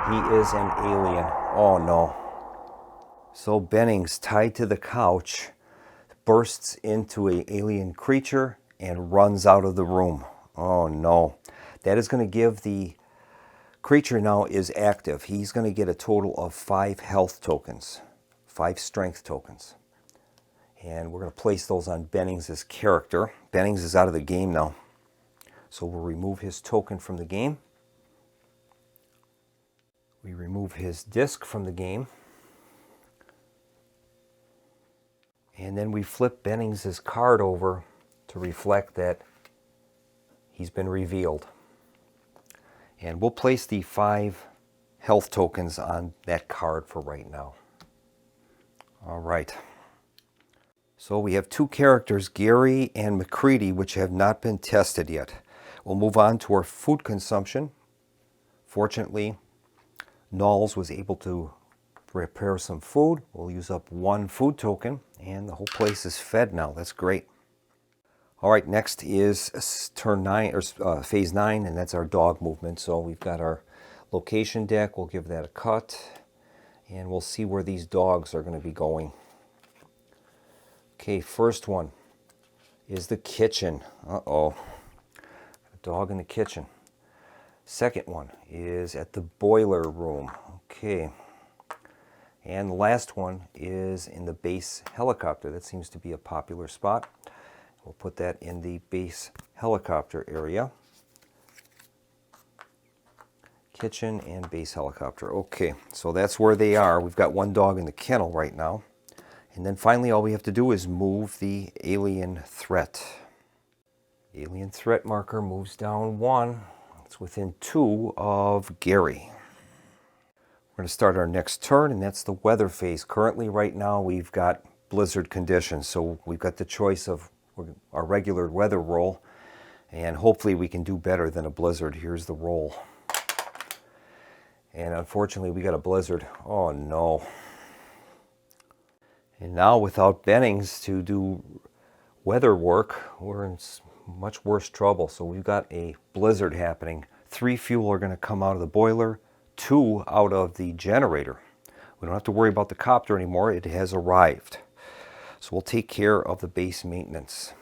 He is an alien. Oh no. So Bennings, tied to the couch, bursts into an alien creature and runs out of the room. Oh no. That is going to give the creature now is active. He's going to get a total of 5 health tokens, 5 strength tokens. And we're going to place those on Bennings' character. Bennings is out of the game now. So we'll remove his token from the game. We remove his disc from the game. And then we flip Bennings' card over to reflect that he's been revealed. And we'll place the 5 health tokens on that card for right now. All right. So we have 2 characters, Gary and McCready, which have not been tested yet. We'll move on to our food consumption. Fortunately, Nulls was able to prepare some food. We'll use up 1 food token, and the whole place is fed now. That's great. All right, next is turn 9 or phase 9, and that's our dog movement. So we've got our location deck. We'll give that a cut, and we'll see where these dogs are going to be going. Okay, first one is the kitchen. Uh-oh. A dog in the kitchen. Second one is at the boiler room. Okay. And the last one is in the base helicopter. That seems to be a popular spot. We'll put that in the base helicopter area. Kitchen and base helicopter. Okay, so that's where they are. We've got 1 dog in the kennel right now. And then finally all we have to do is move the alien threat. Alien threat marker moves down 1. It's within 2 of Gary. We're going to start our next turn, and that's the weather phase. Currently, right now, we've got blizzard conditions, so we've got the choice of our regular weather roll, and hopefully we can do better than a blizzard. Here's the roll. And unfortunately, we got a blizzard. Oh, no. And now, without Bennings to do weather work, we're in much worse trouble. So we've got a blizzard happening. 3 fuel are going to come out of the boiler, 2 out of the generator. We don't have to worry about the copter anymore. It has arrived. So we'll take care of the base maintenance.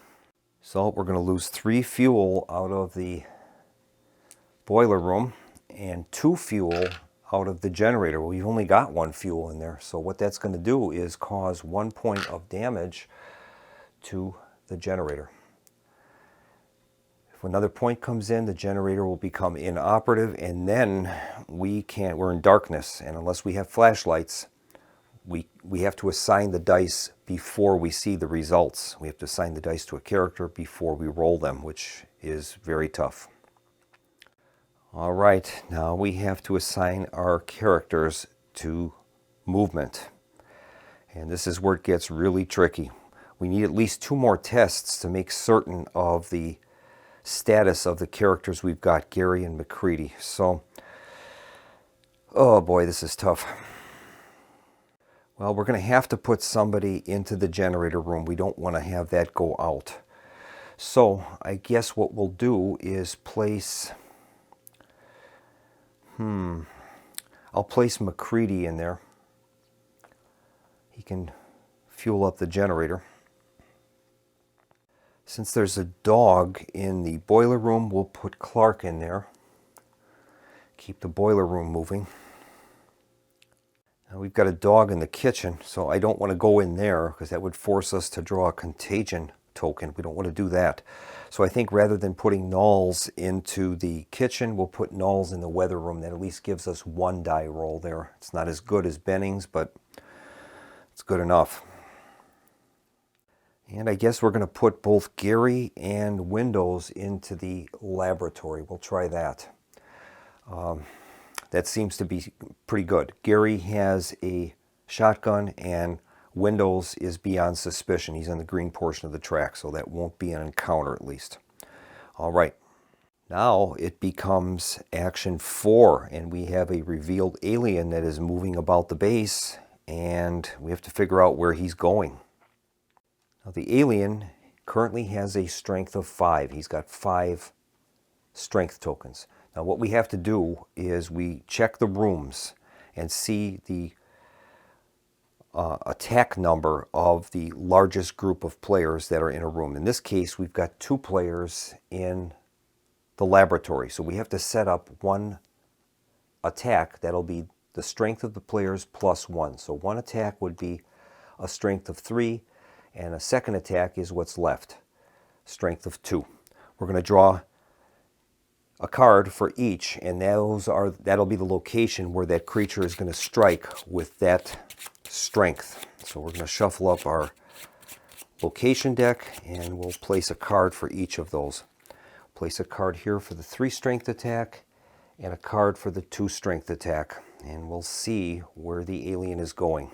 So we're going to lose 3 fuel out of the boiler room and 2 fuel out of the generator. Well, we've only got 1 fuel in there. So what that's going to do is cause 1 point of damage to the generator. If another point comes in, the generator will become inoperative, and then we're in darkness, and unless we have flashlights, we have to assign the dice before we see the results. We have to assign the dice to a character before we roll them, which is very tough. All right, now we have to assign our characters to movement. And this is where it gets really tricky. We need at least 2 more tests to make certain of the status of the characters we've got, Gary and McCready. So, oh boy, this is tough. Well, we're going to have to put somebody into the generator room. We don't want to have that go out. So, I guess what we'll do is place... I'll place McCready in there. He can fuel up the generator. Since there's a dog in the boiler room, we'll put Clark in there. Keep the boiler room moving. Now we've got a dog in the kitchen, so I don't want to go in there because that would force us to draw a contagion token. We don't want to do that. So I think rather than putting nulls into the kitchen, we'll put nulls in the weather room. That at least gives us 1 die roll there. It's not as good as Benning's, but it's good enough. And I guess we're going to put both Gary and Windows into the laboratory. We'll try that. That seems to be pretty good. Gary has a shotgun and Windows is beyond suspicion. He's on the green portion of the track, so that won't be an encounter at least. All right. Now it becomes action 4, and we have a revealed alien that is moving about the base, and we have to figure out where he's going. Now the alien currently has a strength of 5. He's got 5 strength tokens. Now what we have to do is we check the rooms and see the attack number of the largest group of players that are in a room. In this case, we've got 2 players in the laboratory. So we have to set up 1 attack. That'll be the strength of the players plus 1. So 1 attack would be a strength of 3, and a second attack is what's left, strength of 2. We're going to draw a card for each, and that'll be the location where that creature is going to strike with that strength. So we're going to shuffle up our location deck, and we'll place a card for each of those. Place a card here for the 3 strength attack, and a card for the 2 strength attack, and we'll see where the alien is going.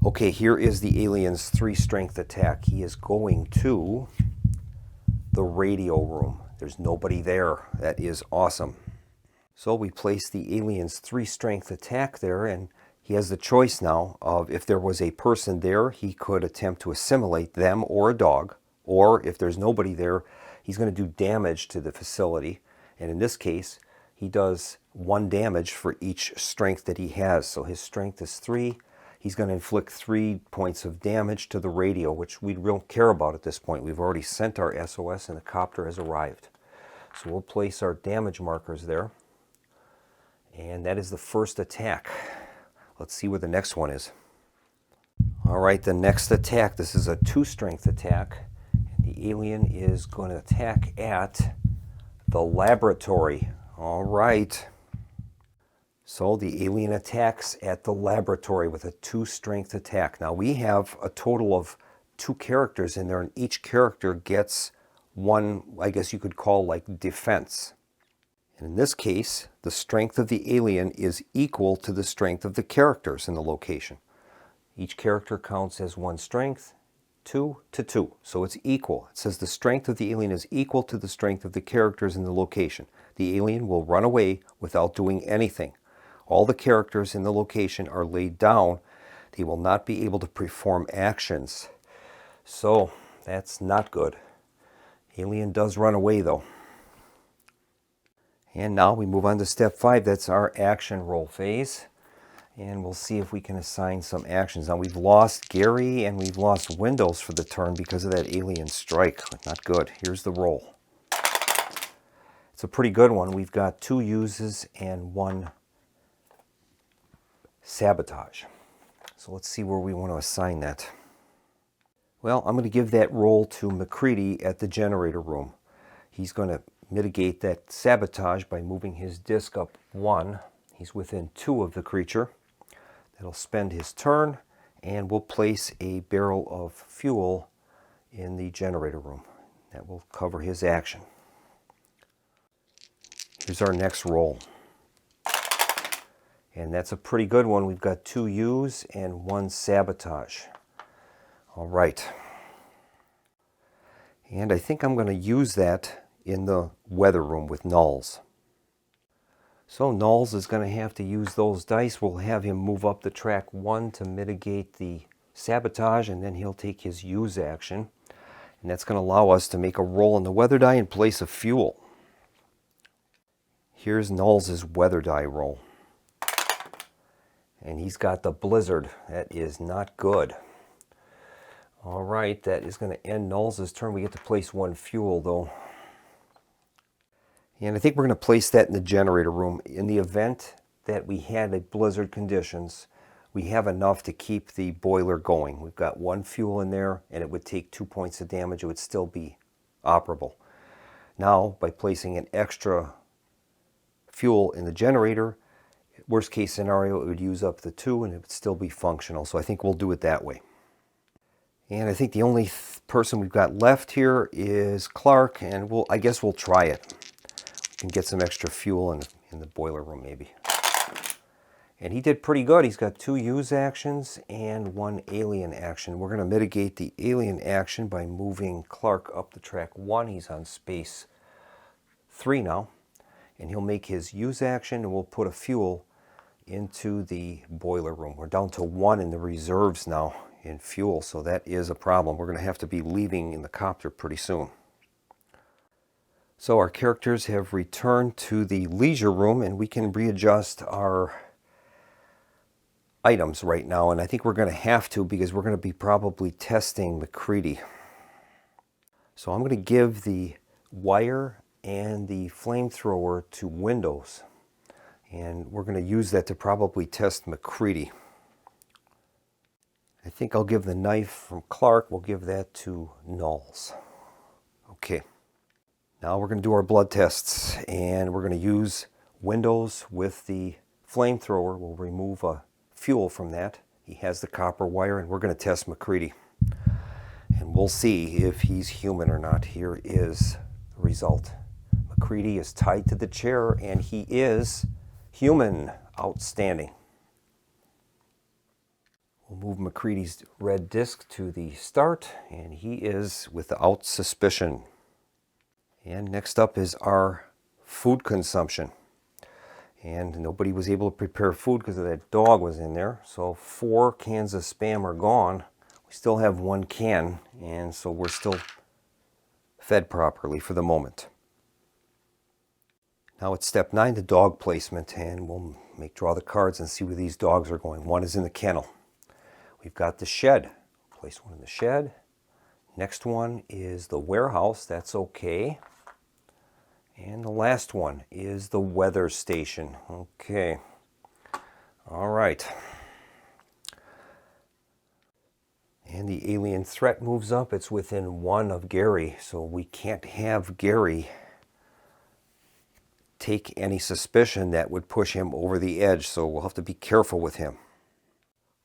Okay, here is the alien's 3 strength attack. He is going to the radio room. There's nobody there. That is awesome. So we place the alien's 3 strength attack there, and he has the choice now of if there was a person there, he could attempt to assimilate them or a dog, or if there's nobody there, he's going to do damage to the facility. And in this case, he does 1 damage for each strength that he has. So his strength is 3. He's going to inflict 3 points of damage to the radio, which we don't care about at this point. We've already sent our SOS and the copter has arrived. So we'll place our damage markers there. And that is the first attack. Let's see where the next one is. All right, the next attack, this is a 2 strength attack. And the alien is going to attack at the laboratory. All right. So the alien attacks at the laboratory with a 2 strength attack. Now we have a total of 2 characters in there, and each character gets 1, I guess you could call like defense. And in this case, the strength of the alien is equal to the strength of the characters in the location. Each character counts as 1 strength, 2 to 2. So it's equal. It says the strength of the alien is equal to the strength of the characters in the location. The alien will run away without doing anything. All the characters in the location are laid down. They will not be able to perform actions. So that's not good. Alien does run away though. And now we move on to step 5. That's our action roll phase. And we'll see if we can assign some actions. Now we've lost Gary and we've lost Windows for the turn because of that alien strike. Not good. Here's the roll. It's a pretty good one. We've got 2 uses and 1 sabotage. So let's see where we want to assign that. Well, I'm going to give that roll to McCready at the generator room. He's going to mitigate that sabotage by moving his disc up 1. He's within 2 of the creature. That'll spend his turn, and we'll place a barrel of fuel in the generator room. That will cover his action. Here's our next roll. And that's a pretty good one. We've got 2 use and 1 sabotage. All right. And I think I'm going to use that in the weather room with Nulls. So Nulls is going to have to use those dice. We'll have him move up the track 1 to mitigate the sabotage, and then he'll take his use action. And that's going to allow us to make a roll on the weather die in place of fuel. Here's Nulls' weather die roll. And he's got the blizzard. That is not good. All right, that is going to end Nulls' turn. We get to place 1 fuel, though. And I think we're going to place that in the generator room. In the event that we had a blizzard conditions, we have enough to keep the boiler going. We've got 1 fuel in there, and it would take 2 points of damage. It would still be operable. Now, by placing an extra fuel in the generator, worst case scenario, it would use up the 2, and it would still be functional. So I think we'll do it that way. And I think the only person we've got left here is Clark, and I guess we'll try it. And get some extra fuel in the boiler room maybe. And he did pretty good. He's got 2 use actions and 1 alien action. We're going to mitigate the alien action by moving Clark up the track 1. He's on space 3 now. And he'll make his use action, and we'll put a fuel into the boiler room. We're down to 1 in the reserves now in fuel, so that is a problem. We're going to have to be leaving in the copter pretty soon. So our characters have returned to the leisure room, and we can readjust our items right now. And I think we're going to have to, because we're going to be probably testing McCready. So I'm going to give the wire and the flamethrower to Windows. And we're going to use that to probably test McCready. I think I'll give the knife from Clark, we'll give that to Nulls. Okay. Now we're going to do our blood tests, and we're going to use Windows with the flamethrower. We'll remove a fuel from that. He has the copper wire, and we're going to test McCready. And we'll see if he's human or not. Here is the result. McCready is tied to the chair, and he is human. Outstanding. We'll move McCready's red disc to the start, and he is without suspicion. And next up is our food consumption. And nobody was able to prepare food because that dog was in there. So 4 cans of Spam are gone. We still have 1 can, and so we're still fed properly for the moment. Now it's step 9, the dog placement, and we'll draw the cards and see where these dogs are going. 1 is in the kennel. We've got the shed. Place 1 in the shed. Next one is the warehouse. That's okay. And the last one is the weather station. Okay. All right. And the alien threat moves up. It's within 1 of Gary, so we can't have Gary take any suspicion that would push him over the edge, so we'll have to be careful with him.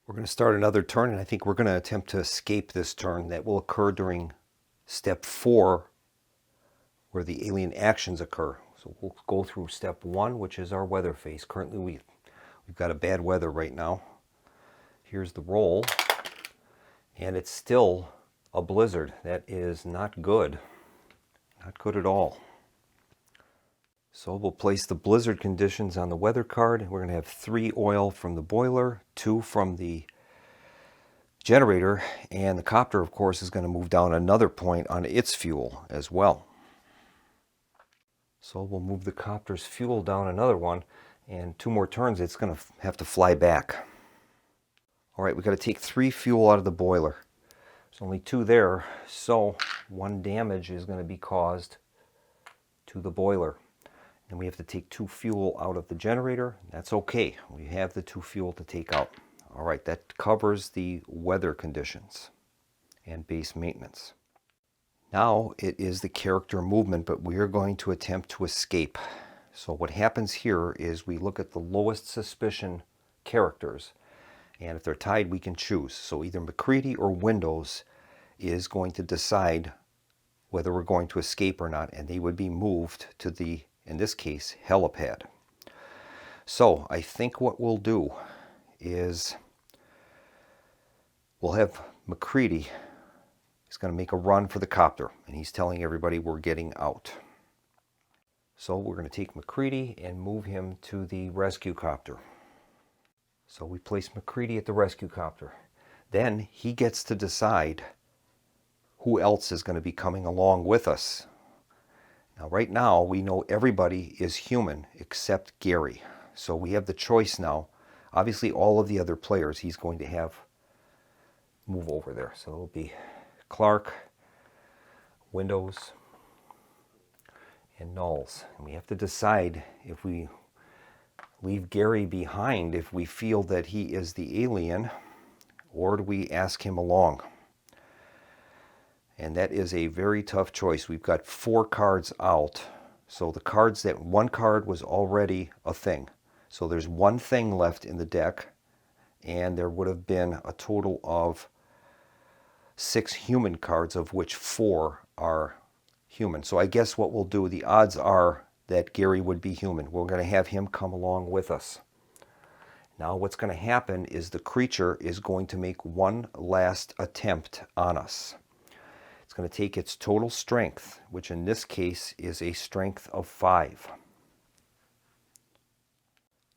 We're going to start another turn, and I think we're going to attempt to escape this turn. That will occur during step 4, where the alien actions occur. So we'll go through step 1, which is our weather phase. Currently we've got a bad weather right now. Here's the roll, and it's still a blizzard. That is not good. Not good at all. So we'll place the blizzard conditions on the weather card. We're going to have 3 oil from the boiler, 2 from the generator, and the copter, of course, is going to move down another point on its fuel as well. So we'll move the copter's fuel down another one, And 2 more turns, it's going to have to fly back. All right, we've got to take 3 fuel out of the boiler. There's only 2 there, so 1 damage is going to be caused to the boiler. And we have to take 2 fuel out of the generator. That's okay. We have the 2 fuel to take out. All right, that covers the weather conditions and base maintenance. Now it is the character movement, but we are going to attempt to escape. So what happens here is we look at the lowest suspicion characters, and if they're tied, we can choose. So either McCready or Windows is going to decide whether we're going to escape or not, and they would be moved to the, in this case, helipad. So I think what we'll do is we'll have McCready. He's going to make a run for the copter, and he's telling everybody we're getting out. So we're going to take McCready and move him to the rescue copter. So we place McCready at the rescue copter. Then he gets to decide who else is going to be coming along with us. Now right now we know everybody is human except Gary. So we have the choice now. Obviously all of the other players he's going to have move over there. So it'll be Clark, Windows, and Nulls. And we have to decide if we leave Gary behind if we feel that he is the alien, or do we ask him along? And that is a very tough choice. We've got 4 cards out. So the cards that 1 card was already a thing. So there's 1 thing left in the deck, and there would have been a total of 6 human cards, of which 4 are human. So I guess what we'll do, the odds are that Gary would be human. We're going to have him come along with us. Now what's going to happen is the creature is going to make 1 last attempt on us. It's going to take its total strength, which in this case is a strength of 5.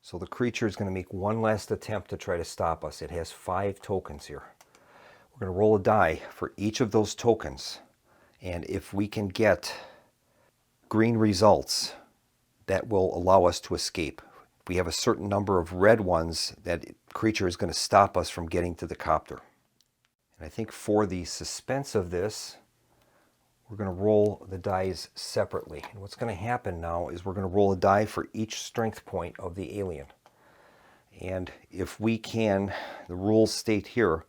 So the creature is going to make 1 last attempt to try to stop us. It has 5 tokens here. We're going to roll a die for each of those tokens, and if we can get green results, that will allow us to escape. If we have a certain number of red ones, that creature is going to stop us from getting to the copter. And I think for the suspense of this, we're going to roll the dice separately. And what's going to happen now is we're going to roll a die for each strength point of the alien. And if we can, the rules state here,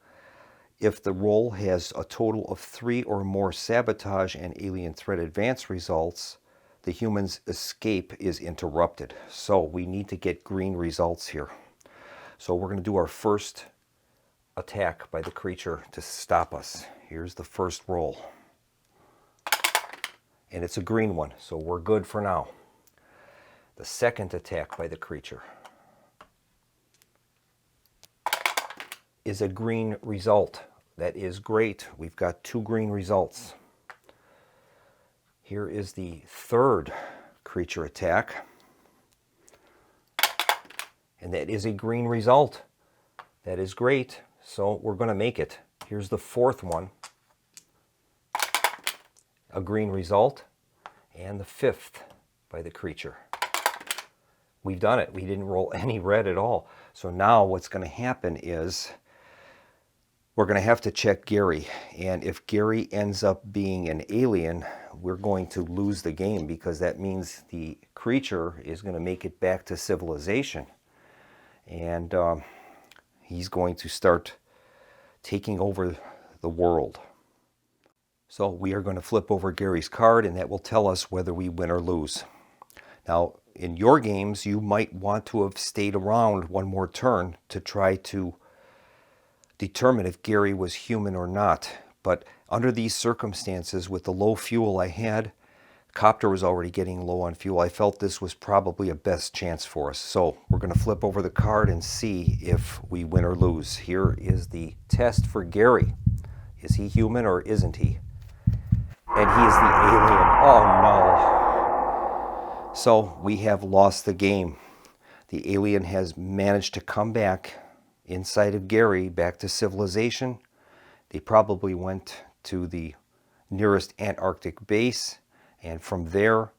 if the roll has a total of 3 or more sabotage and alien threat advance results, the human's escape is interrupted. So we need to get green results here. So we're going to do our first attack by the creature to stop us. Here's the first roll. And it's a green one, so we're good for now. The second attack by the creature is a green result. That is great. We've got 2 green results. Here is the third creature attack. And that is a green result. That is great. So we're going to make it. Here's the fourth one. A green result. And the 5th by the creature. We've done it. We didn't roll any red at all. So now what's going to happen is we're going to have to check Gary, and if Gary ends up being an alien, we're going to lose the game, because that means the creature is going to make it back to civilization, and he's going to start taking over the world. So we are going to flip over Gary's card, and that will tell us whether we win or lose. Now, in your games, you might want to have stayed around 1 more turn to try to determine if Gary was human or not. But under these circumstances, with the low fuel I had, copter was already getting low on fuel. I felt this was probably a best chance for us. So we're going to flip over the card and see if we win or lose. Here is the test for Gary. Is he human or isn't he? And he is the alien. Oh no. So we have lost the game. The alien has managed to come back inside of Gary, back to civilization. They probably went to the nearest Antarctic base, and from there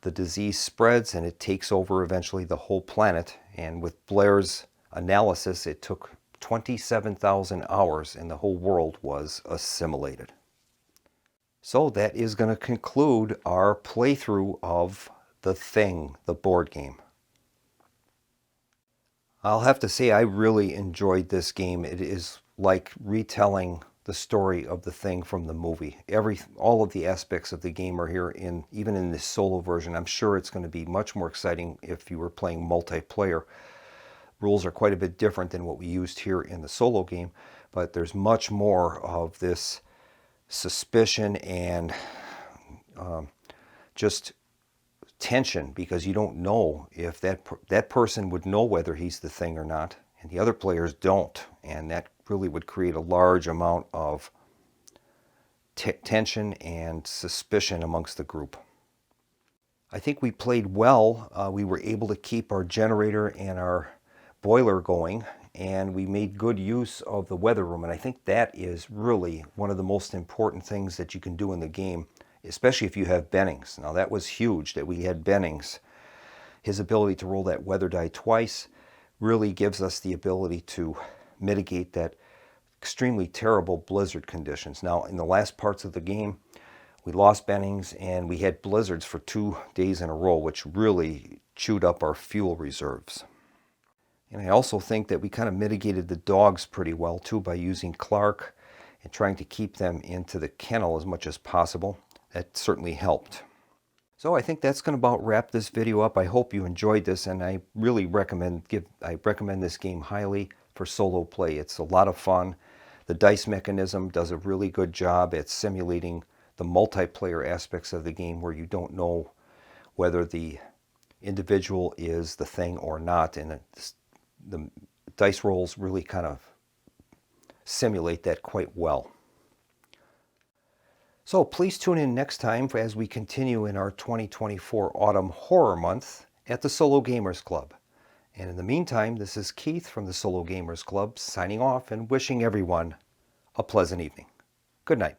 the disease spreads and it takes over eventually the whole planet. And with Blair's analysis, it took 27,000 hours and the whole world was assimilated. So that is going to conclude our playthrough of The Thing, the board game. I'll have to say I really enjoyed this game. It is like retelling the story of The Thing from the movie. All of the aspects of the game are here, even in this solo version. I'm sure it's going to be much more exciting if you were playing multiplayer. Rules are quite a bit different than what we used here in the solo game, but there's much more of this suspicion and just tension, because you don't know if that person would know whether he's the thing or not, and the other players don't, and that really would create a large amount of tension and suspicion amongst the group. I think we played well. We were able to keep our generator and our boiler going, and we made good use of the weather room, and I think that is really one of the most important things that you can do in the game, especially if you have Bennings. Now that was huge that we had Bennings. His ability to roll that weather die twice really gives us the ability to mitigate that extremely terrible blizzard conditions. Now in the last parts of the game, we lost Bennings and we had blizzards for 2 days in a row, which really chewed up our fuel reserves. And I also think that we kind of mitigated the dogs pretty well too by using Clark and trying to keep them into the kennel as much as possible. That certainly helped. So I think that's going to about wrap this video up. I hope you enjoyed this, and I really recommend this game highly for solo play. It's a lot of fun. The dice mechanism does a really good job at simulating the multiplayer aspects of the game where you don't know whether the individual is the thing or not, and the dice rolls really kind of simulate that quite well. So please tune in next time as we continue in our 2024 Autumn Horror Month at the Solo Gamers Club. And in the meantime, this is Keith from the Solo Gamers Club signing off and wishing everyone a pleasant evening. Good night.